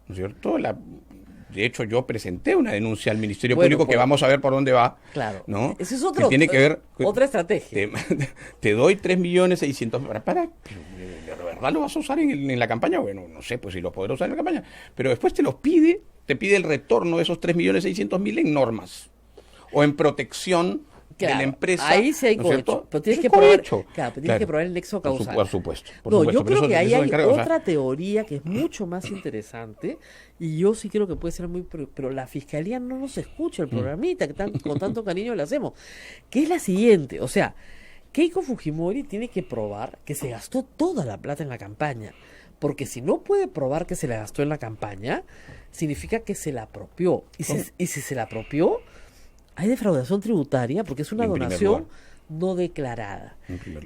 ¿no es cierto? De hecho, yo presenté una denuncia al Ministerio Público que vamos a ver por dónde va. Claro. ¿No? Ese es otro, que tiene que ver, otra estrategia. Te doy 3.600.000 para ¿de verdad lo vas a usar en la campaña? Bueno, no sé, pues si lo podrás usar en la campaña. Pero después te pide el retorno de esos 3.600.000 en normas o en protección de la empresa. Ahí sí hay cohecho, pero tienes que probar el nexo causal. Por supuesto. Yo creo que ahí hay otra teoría que es mucho más interesante, y yo sí creo que puede ser pero la fiscalía no nos escucha el programita que con tanto cariño le hacemos, que es la siguiente, o sea, Keiko Fujimori tiene que probar que se gastó toda la plata en la campaña, porque si no puede probar que se la gastó en la campaña, significa que se la apropió, y si se la apropió, hay defraudación tributaria porque es una donación no declarada.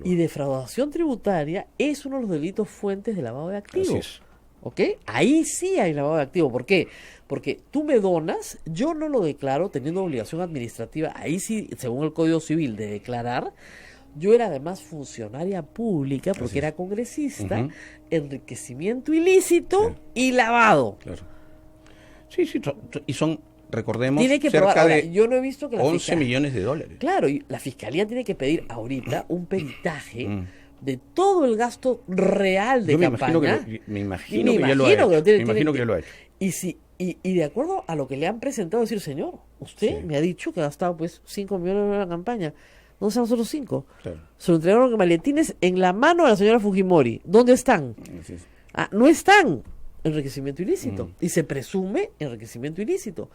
Y defraudación tributaria es uno de los delitos fuentes de lavado de activos. ¿Ok? Ahí sí hay lavado de activos. ¿Por qué? Porque tú me donas, yo no lo declaro teniendo obligación administrativa. Ahí sí, según el Código Civil, de declarar. Yo era además funcionaria pública porque era congresista, enriquecimiento ilícito y lavado. Claro. Sí, y son... Recordemos, tiene que cerca probar. Ahora, de yo no he visto que 11 millones de dólares. Claro, y la fiscalía tiene que pedir ahorita un peritaje de todo el gasto real de campaña. Me imagino que ya lo ha hecho. Y de acuerdo a lo que le han presentado, decir, señor, usted me ha dicho que ha gastado pues 5 millones en la campaña. ¿Dónde están los otros 5? Claro. Se lo entregaron en maletines en la mano a la señora Fujimori. ¿Dónde están? No están. Enriquecimiento ilícito. Y se presume enriquecimiento ilícito.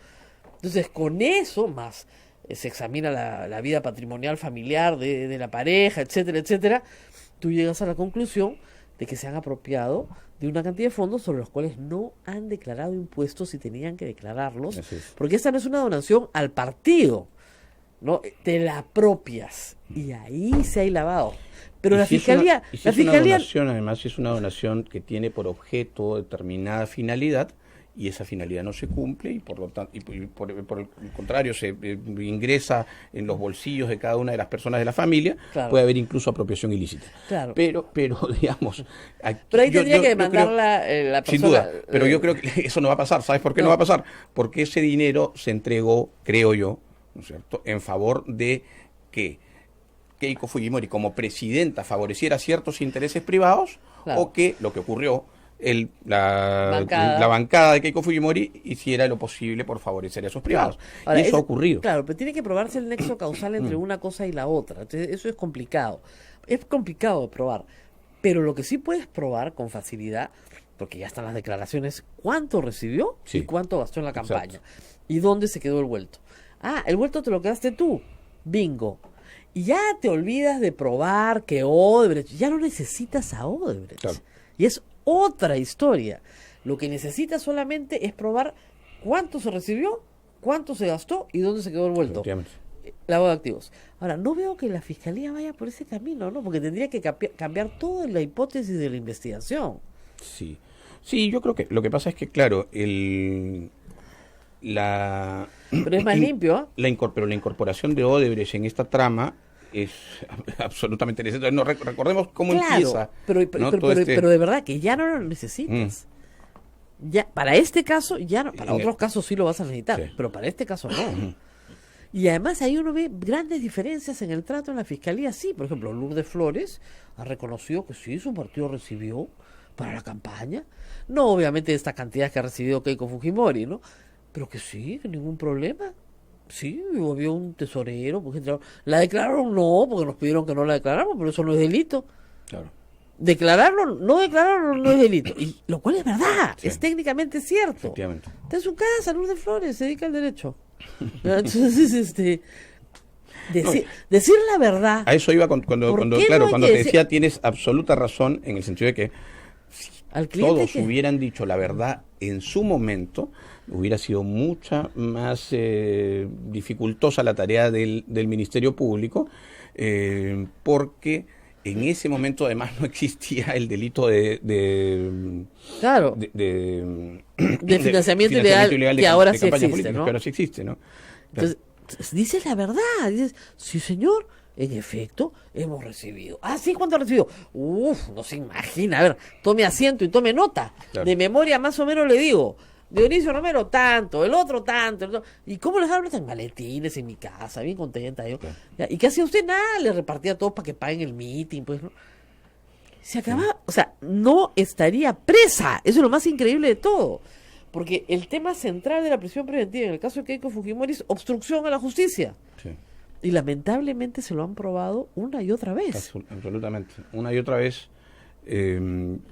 Entonces, con eso, más se examina la vida patrimonial familiar de la pareja, etcétera, etcétera, tú llegas a la conclusión de que se han apropiado de una cantidad de fondos sobre los cuales no han declarado impuestos y tenían que declararlos, porque esta no es una donación al partido, ¿no? Te la apropias y ahí se hay lavado. Pero la fiscalía... Además, si es una donación que tiene por objeto determinada finalidad, y esa finalidad no se cumple, y por lo tanto, por el contrario, se ingresa en los bolsillos de cada una de las personas de la familia, puede haber incluso apropiación ilícita. Claro. Pero digamos... Pero ahí tendría que demandar la persona... Sin duda, pero yo creo que eso no va a pasar. ¿Sabes por qué no va a pasar? Porque ese dinero se entregó, creo yo, ¿no es cierto?, en favor de que Keiko Fujimori como presidenta favoreciera ciertos intereses privados, o que lo que ocurrió, la bancada de Keiko Fujimori hiciera lo posible por favorecer a esos privados. Ahora, y eso ha ocurrido. Claro, pero tiene que probarse el nexo causal entre una cosa y la otra. Entonces, eso es complicado. Es complicado de probar. Pero lo que sí puedes probar con facilidad, porque ya están las declaraciones, cuánto recibió y cuánto gastó en la campaña. Y dónde se quedó el vuelto. El vuelto te lo quedaste tú. Bingo. Y ya te olvidas de probar que Odebrecht, ya no necesitas a Odebrecht. Claro. Y es otra historia. Lo que necesitas solamente es probar cuánto se recibió, cuánto se gastó y dónde se quedó el vuelto. Lavado de activos. Ahora, no veo que la Fiscalía vaya por ese camino, ¿no? Porque tendría que cambiar toda la hipótesis de la investigación. Sí. Sí, yo creo que lo que pasa es que, claro, Pero es más limpio, ¿eh? Pero la incorporación de Odebrecht en esta trama es absolutamente necesaria. No, recordemos cómo empieza. Pero de verdad que ya no lo necesitas. Ya, para este caso, ya no. Para otros casos sí lo vas a necesitar, pero para este caso no. Y además ahí uno ve grandes diferencias en el trato en la Fiscalía. Sí, por ejemplo, Lourdes Flores ha reconocido que sí, su partido recibió para la campaña. No, obviamente, esta cantidad que ha recibido Keiko Fujimori, ¿no? Pero que sí, que ningún problema. Sí, había un tesorero, porque la declararon no, porque nos pidieron que no la declaráramos, pero eso no es delito. Claro. Declararlo no es delito. Y lo cual es verdad, es técnicamente cierto. Efectivamente. Está en su casa, Lourdes Flores, se dedica al derecho. Entonces, decir la verdad. A eso iba cuando te decía tienes absoluta razón, en el sentido de que si todos hubieran dicho la verdad en su momento, hubiera sido mucha más dificultosa la tarea del Ministerio Público, porque en ese momento además no existía el delito de financiamiento ilegal que ahora sí existe, ¿no? Pero sí existe, ¿no? Entonces, dices la verdad, dices, sí señor, en efecto, hemos recibido. Ah, sí, ¿cuánto ha recibido? No se imagina. A ver, tome asiento y tome nota. Claro. De memoria más o menos le digo. Dionisio Romero, tanto, el otro tanto. ¿Y cómo les hablo? En maletines, en mi casa, bien contenta yo. Claro. ¿Y qué hacía usted? Nada, le repartía a todos para que paguen el meeting, pues, ¿no? Se acababa, o sea, no estaría presa. Eso es lo más increíble de todo. Porque el tema central de la prisión preventiva en el caso de Keiko Fujimori es obstrucción a la justicia. Sí. Y lamentablemente se lo han probado una y otra vez. Absolutamente. Una y otra vez.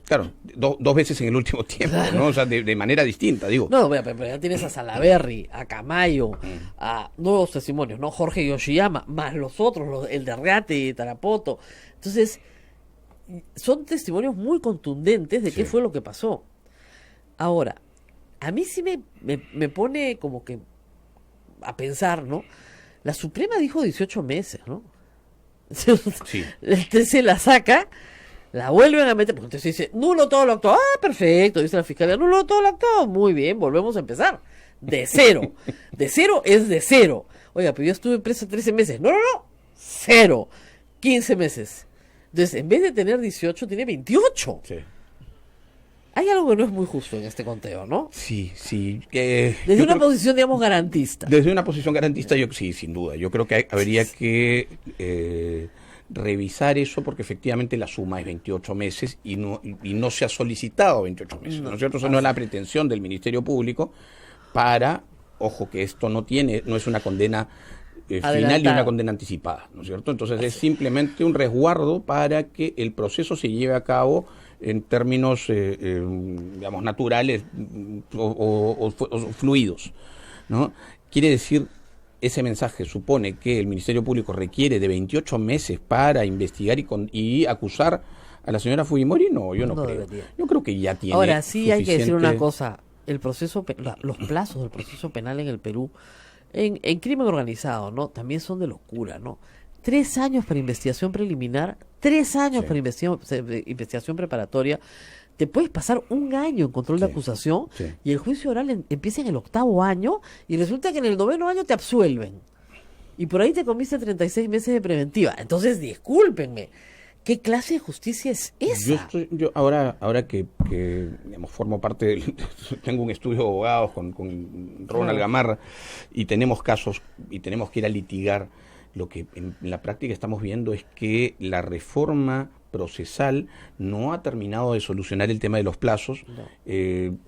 Claro, dos veces en el último tiempo, claro, ¿no? O sea, de manera distinta, digo. No, pero ya tienes a Salaverry, a Camayo, a nuevos testimonios, ¿no? Jorge Yoshiyama, más los otros, el de Arreate y Tarapoto. Entonces, son testimonios muy contundentes de qué fue lo que pasó. Ahora, a mí sí me pone como que a pensar, ¿no? La Suprema dijo 18 meses, ¿no? Sí. Se la saca, la vuelven a meter, porque entonces dice, nulo todo lo actuado. Ah, perfecto, dice la Fiscalía, nulo todo lo actuado. Muy bien, volvemos a empezar. De cero. De cero es de cero. Oiga, pero yo estuve presa 13 meses. No, cero. 15 meses. Entonces, en vez de tener 18, tiene 28. Sí. Hay algo que no es muy justo en este conteo, ¿no? Sí. Desde una posición, digamos, garantista. Desde una posición garantista, sí, sin duda. Yo creo que habría que revisar eso, porque efectivamente la suma es 28 meses y no se ha solicitado 28 meses, ¿no es cierto? Eso no es la pretensión del Ministerio Público para, ojo, que esto no es una condena final y una condena anticipada, ¿no es cierto? Entonces es simplemente un resguardo para que el proceso se lleve a cabo en términos, digamos, naturales o fluidos, ¿no? Quiere decir, ese mensaje supone que el Ministerio Público requiere de 28 meses para investigar y acusar a la señora Fujimori. No, yo no creo. Debería. Yo creo que ya tiene. Ahora sí hay que decir una cosa, los plazos del proceso penal en el Perú, en crimen organizado, ¿no? También son de locura, ¿no? 3 años para investigación preliminar, 3 años para investigación preparatoria. Te puedes pasar 1 año en control de acusación y el juicio oral empieza en el 8º año y resulta que en el 9º año te absuelven. Y por ahí te comiste 36 meses de preventiva. Entonces, discúlpenme, ¿qué clase de justicia es esa? Yo ahora que digamos, formo parte tengo un estudio de abogados con Ronald Gamarra y tenemos casos y tenemos que ir a litigar. Lo que en la práctica estamos viendo es que la reforma procesal no ha terminado de solucionar el tema de los plazos,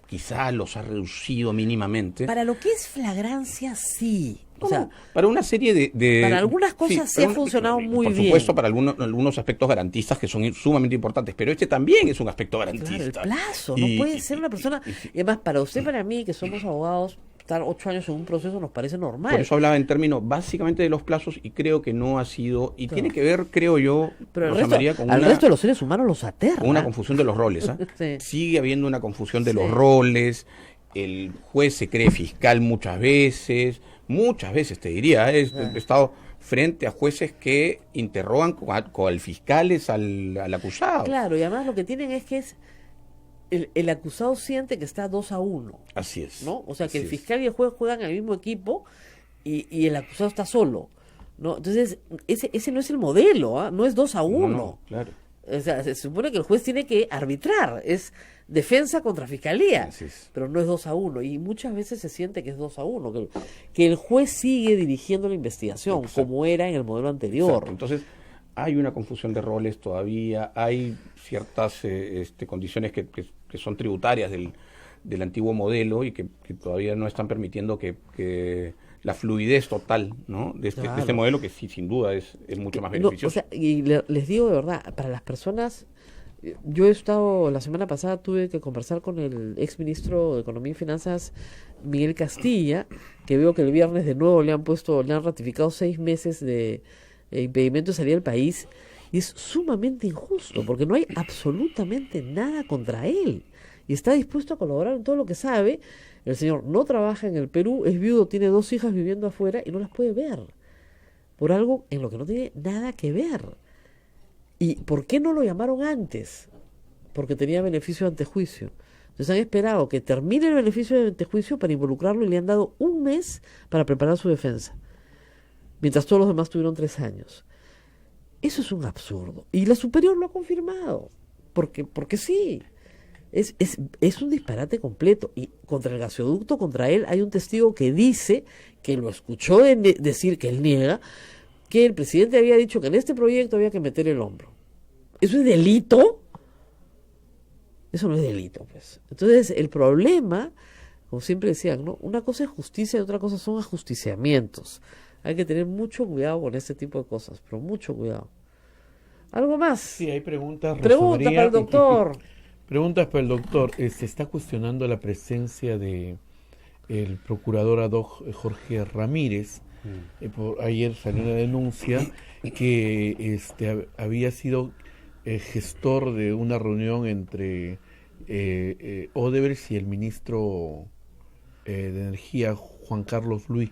quizá los ha reducido mínimamente. Para lo que es flagrancia, sí. O sea, para una serie de para algunas cosas sí ha funcionado muy bien. Por supuesto, para algunos aspectos garantistas que son sumamente importantes, pero este también es un aspecto garantista. Claro, el plazo, no puede ser una persona... Y además, para usted, para mí, que somos abogados, estar 8 años en un proceso nos parece normal. Por eso hablaba en términos básicamente de los plazos y creo que no ha sido... Y tiene que ver, creo yo, pero al resto de los seres humanos los aterra. Con una confusión de los roles. Sí. Sigue habiendo una confusión de los roles, el juez se cree fiscal muchas veces te diría, he estado frente a jueces que interrogan con fiscales al acusado. Claro, y además lo que tienen es que el acusado siente que está 2-1. Así es. ¿No? O sea, que Así el fiscal y el juez juegan en el mismo equipo y el acusado está solo, ¿no? Entonces, ese no es el modelo, ¿ah? No es 2-1. No, claro. O sea, se supone que el juez tiene que arbitrar, es defensa contra fiscalía, pero no es 2-1, y muchas veces se siente que es 2-1, que el juez sigue dirigiendo la investigación, como era en el modelo anterior. Exacto. Entonces, hay una confusión de roles todavía, hay ciertas condiciones que son tributarias del antiguo modelo y que todavía no están permitiendo que la fluidez total, ¿no? de este modelo, que sí, sin duda es mucho más beneficioso. O sea, y les digo de verdad, para las personas, yo la semana pasada tuve que conversar con el exministro de Economía y Finanzas, Miguel Castilla, que veo que el viernes de nuevo le han ratificado 6 meses de impedimento de salir del país, y es sumamente injusto, porque no hay absolutamente nada contra él, y está dispuesto a colaborar en todo lo que sabe. El señor no trabaja en el Perú, es viudo, tiene 2 hijas viviendo afuera y no las puede ver, por algo en lo que no tiene nada que ver. ¿Y por qué no lo llamaron antes? Porque tenía beneficio de antejuicio. Entonces han esperado que termine el beneficio de antejuicio para involucrarlo, y le han dado 1 mes para preparar su defensa, mientras todos los demás tuvieron 3 años. Eso es un absurdo. Y la superior lo ha confirmado, porque sí. Es un disparate completo. Y contra el gasoducto, contra él, hay un testigo que dice, que lo escuchó decir, que él niega, que el presidente había dicho que en este proyecto había que meter el hombro. ¿Eso es delito? Eso no es delito, pues. Entonces, el problema, como siempre decían, ¿no? Una cosa es justicia y otra cosa son ajusticiamientos. Hay que tener mucho cuidado con este tipo de cosas, pero mucho cuidado. ¿Algo más? Sí, hay preguntas. Pregunta para el doctor. Preguntas para el doctor. Se está cuestionando la presencia de el procurador ad hoc Jorge Ramírez. Ayer salió una denuncia que había sido gestor de una reunión entre Odebrecht y el ministro de Energía, Juan Carlos Luis.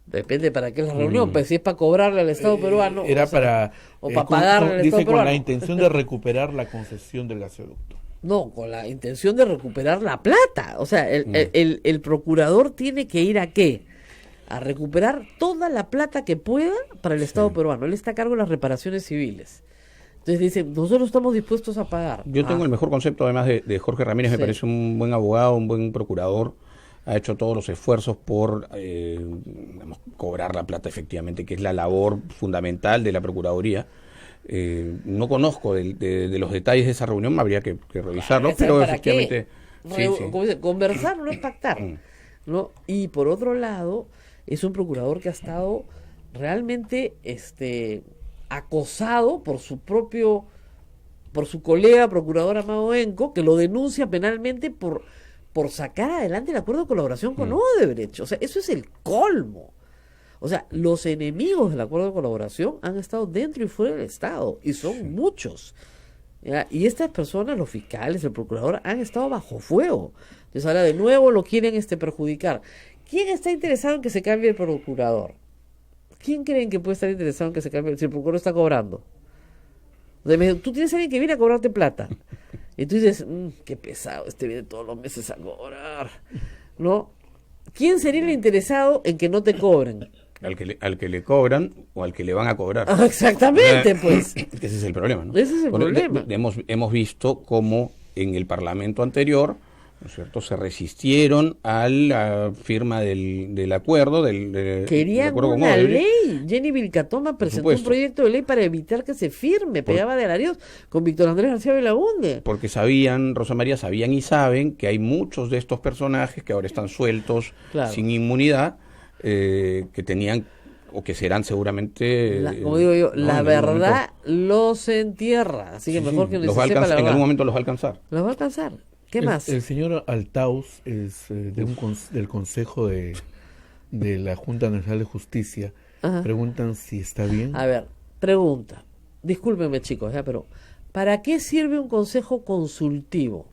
Depende para qué es la reunión, pues si es para cobrarle al Estado peruano. Era para pagarle al Estado peruano. Con la intención de recuperar la concesión del gasoducto. No, con la intención de recuperar la plata. O sea, el procurador tiene que ir ¿a qué? A recuperar toda la plata que pueda para el Estado peruano. Él está a cargo de las reparaciones civiles. Entonces dice, nosotros estamos dispuestos a pagar. Yo tengo el mejor concepto, además, de Jorge Ramírez. Me parece un buen abogado, un buen procurador. Ha hecho todos los esfuerzos por cobrar la plata, efectivamente, que es la labor fundamental de la Procuraduría. No conozco de los detalles de esa reunión, habría que revisarlo, pero efectivamente... Conversar no es pactar, ¿no? Y por otro lado, es un procurador que ha estado realmente acosado por su colega procurador Amado Enco, que lo denuncia penalmente por sacar adelante el acuerdo de colaboración con Odebrecht. O sea, eso es el colmo. O sea, los enemigos del acuerdo de colaboración han estado dentro y fuera del Estado, y son muchos. ¿Ya? Y estas personas, los fiscales, el procurador, han estado bajo fuego. Entonces ahora de nuevo lo quieren perjudicar. ¿Quién está interesado en que se cambie el procurador? ¿Quién creen que puede estar interesado en que se cambie si el procurador está cobrando? O sea, tú tienes a alguien que viene a cobrarte plata. Y tú dices, qué pesado, viene todos los meses a cobrar, ¿no? ¿Quién sería el interesado en que no te cobren? Al que le cobran o al que le van a cobrar. Exactamente, pues. Ese es el problema, ¿no? Ese es el problema. Hemos visto cómo en el Parlamento anterior, ¿no es cierto?, se resistieron a la firma del acuerdo. Querían acuerdo una ley. Jenny Vilcatoma presentó un proyecto de ley para evitar que se firme. Pegaba de alaridos con Víctor Andrés García Belaúnde. Porque Rosa María, sabían y saben que hay muchos de estos personajes que ahora están sueltos, sin inmunidad, que tenían o que serán seguramente... como digo yo, la verdad los entierra. Así que mejor que los sepa la verdad. En algún momento los va a alcanzar. Los va a alcanzar. ¿Qué más? El señor Altaus es del Consejo de la Junta Nacional de Justicia. Ajá. Preguntan si está bien. A ver, pregunta. Discúlpenme, chicos, pero ¿para qué sirve un consejo consultivo?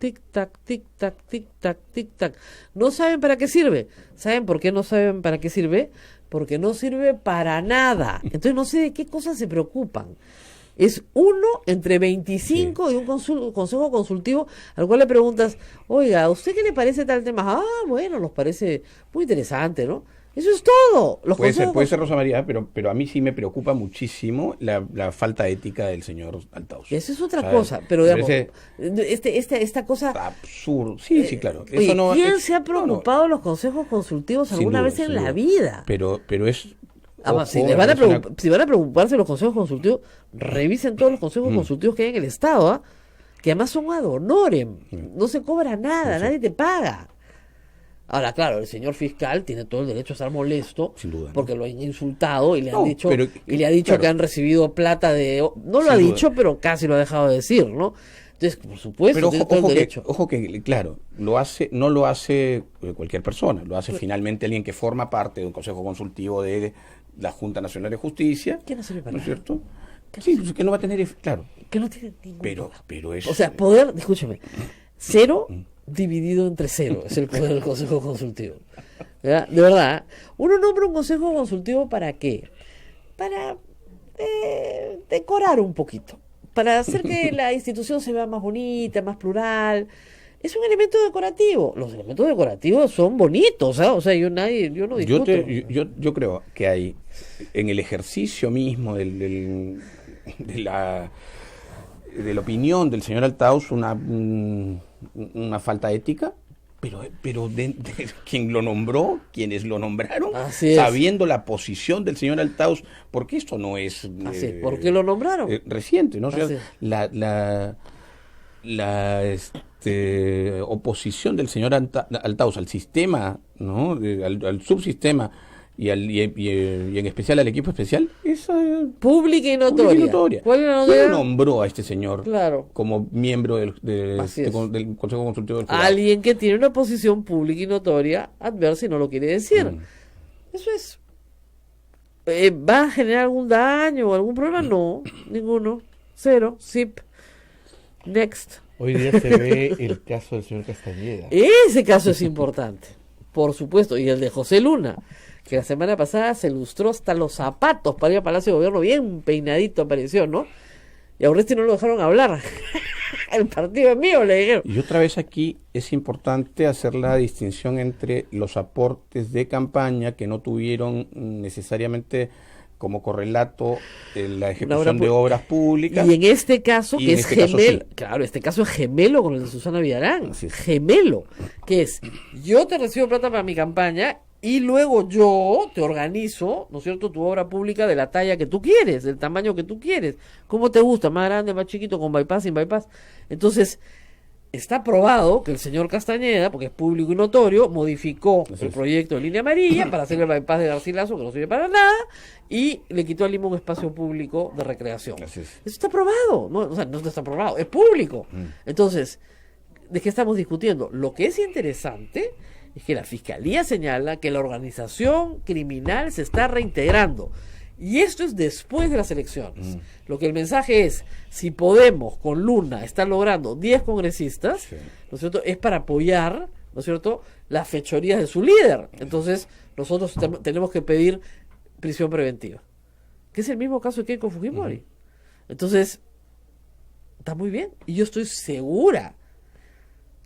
Tic-tac, tic-tac, tic-tac, tic-tac. ¿No saben para qué sirve? ¿Saben por qué no saben para qué sirve? porque no sirve para nada. Entonces no sé de qué cosas se preocupan. Es uno entre 25 de un consejo consultivo al cual le preguntas, oiga, ¿a usted qué le parece tal tema? Ah, bueno, nos parece muy interesante, ¿no? Eso es todo. Puede ser, Rosa María, pero a mí sí me preocupa muchísimo la falta ética del señor Altaus. Esa es otra cosa, pero digamos, esta cosa... Absurdo, sí, claro. Oye, ¿quién se ha preocupado de los consejos consultivos alguna vez en la vida? Pero es... Si van a preocuparse de los consejos consultivos, revisen todos los consejos consultivos que hay en el Estado, que además son ad honorem, no se cobra nada, nadie te paga. Ahora, claro, el señor fiscal tiene todo el derecho a estar molesto, sin duda, porque lo han insultado y le han dicho que han recibido plata de... No lo ha dicho, pero casi lo ha dejado de decir, ¿no? Entonces, por supuesto, tiene todo el derecho. Ojo que, claro, no lo hace cualquier persona, lo hace finalmente alguien que forma parte de un consejo consultivo de la Junta Nacional de Justicia. ¿Qué no sirve para nada? ¿No es cierto? Sí, que no va a tener... Claro. Que no tiene ningún pero es... O sea, poder, escúcheme, 0 dividido entre 0 es el poder del consejo consultivo. ¿Verdad? De verdad, uno nombra un consejo consultivo ¿para qué? Para decorar un poquito, para hacer que la institución se vea más bonita, más plural. Es un elemento decorativo. Los elementos decorativos son bonitos, ¿eh? O sea, yo no discuto. Yo creo que hay en el ejercicio mismo de la opinión del señor Altaus una falta ética, pero de quien lo nombró, quienes lo nombraron, sabiendo la posición del señor Altaus, porque esto no es... ¿Por qué lo nombraron? Reciente, ¿no? O sea, la oposición del señor Altaus al sistema, ¿no? Al subsistema y en especial al equipo especial, es pública y notoria. ¿Quién nombró a este señor como miembro del Consejo Consultivo del Jurado? Alguien que tiene una posición pública y notoria adversa y no lo quiere decir. Eso es. ¿Va a generar algún daño o algún problema? No, ninguno. 0, zip. Next. Hoy día se ve el caso del señor Castañeda. Ese caso es importante, por supuesto, y el de José Luna, que la semana pasada se lustró hasta los zapatos para ir a Palacio de Gobierno, bien peinadito apareció, ¿no? Y a Urresti no lo dejaron hablar. El partido es mío, le dijeron. Y otra vez aquí es importante hacer la distinción entre los aportes de campaña que no tuvieron necesariamente como correlato la ejecución de obras públicas. Y en este caso, que es gemelo, claro, este caso es gemelo con el de Susana Villarán, gemelo, que es, yo te recibo plata para mi campaña y luego yo te organizo, ¿no es cierto?, tu obra pública de la talla que tú quieres, del tamaño que tú quieres, ¿cómo te gusta? Más grande, más chiquito, con bypass, sin bypass. Entonces, está probado que el señor Castañeda, porque es público y notorio, modificó el proyecto de Línea Amarilla para hacer el bypass de Garcilaso, que no sirve para nada, y le quitó a Lima un espacio público de recreación. Eso está probado, no está probado, es público. Entonces, ¿de qué estamos discutiendo? Lo que es interesante es que la Fiscalía señala que la organización criminal se está reintegrando. Y esto es después de las elecciones. Lo que el mensaje es, si Podemos con Luna está logrando 10 congresistas, ¿no es cierto?, es para apoyar, ¿no es cierto?, las fechorías de su líder. Entonces, nosotros tenemos que pedir prisión preventiva, que es el mismo caso de Keiko Fujimori. Entonces, está muy bien. Y yo estoy segura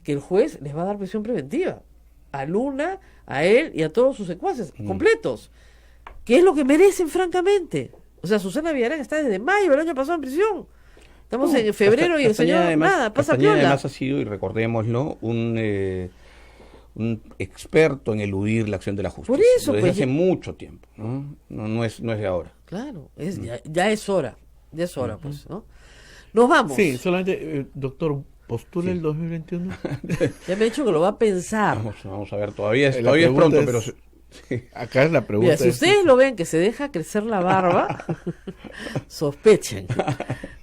que el juez les va a dar prisión preventiva a Luna, a él y a todos sus secuaces completos. ¿Qué es lo que merecen, francamente? O sea, Susana Villarán está desde mayo del año pasado en prisión. Estamos en febrero y el señor pasa Castañeda piola. Además ha sido, y recordémoslo, un experto en eludir la acción de la justicia. Por eso, desde hace mucho tiempo, ¿no? No es de ahora. Claro, ya es hora. Ya es hora, pues, ¿no? Nos vamos. Sí, solamente, doctor, postula el 2021. Ya me ha dicho que lo va a pensar. Vamos a ver, todavía es pronto, pero... Sí. Acá es la pregunta. Mira, si ustedes lo ven que se deja crecer la barba, sospechen.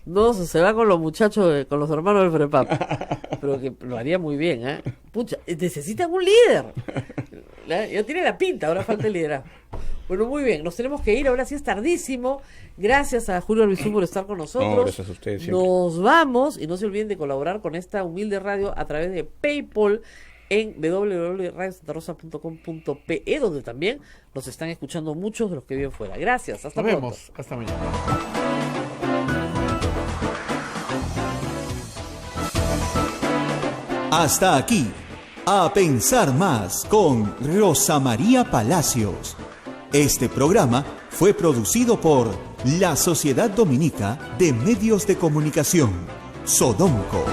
No, se va con los muchachos, con los hermanos del Frepap. Pero que lo haría muy bien, ¿eh? Pucha, necesitan un líder. Ya tiene la pinta, ahora falta el liderazgo. Bueno, muy bien, nos tenemos que ir, ahora sí es tardísimo. Gracias a Julio Arbizú por estar con nosotros. No, gracias a ustedes siempre. Nos vamos y no se olviden de colaborar con esta humilde radio a través de PayPal, en www.radiosantarosa.com.pe, donde también nos están escuchando muchos de los que viven fuera. Gracias, hasta Nos pronto. vemos, hasta mañana. Hasta aquí, A Pensar Más con Rosa María Palacios. Este programa fue producido por la Sociedad Dominica de Medios de Comunicación, Sodomco.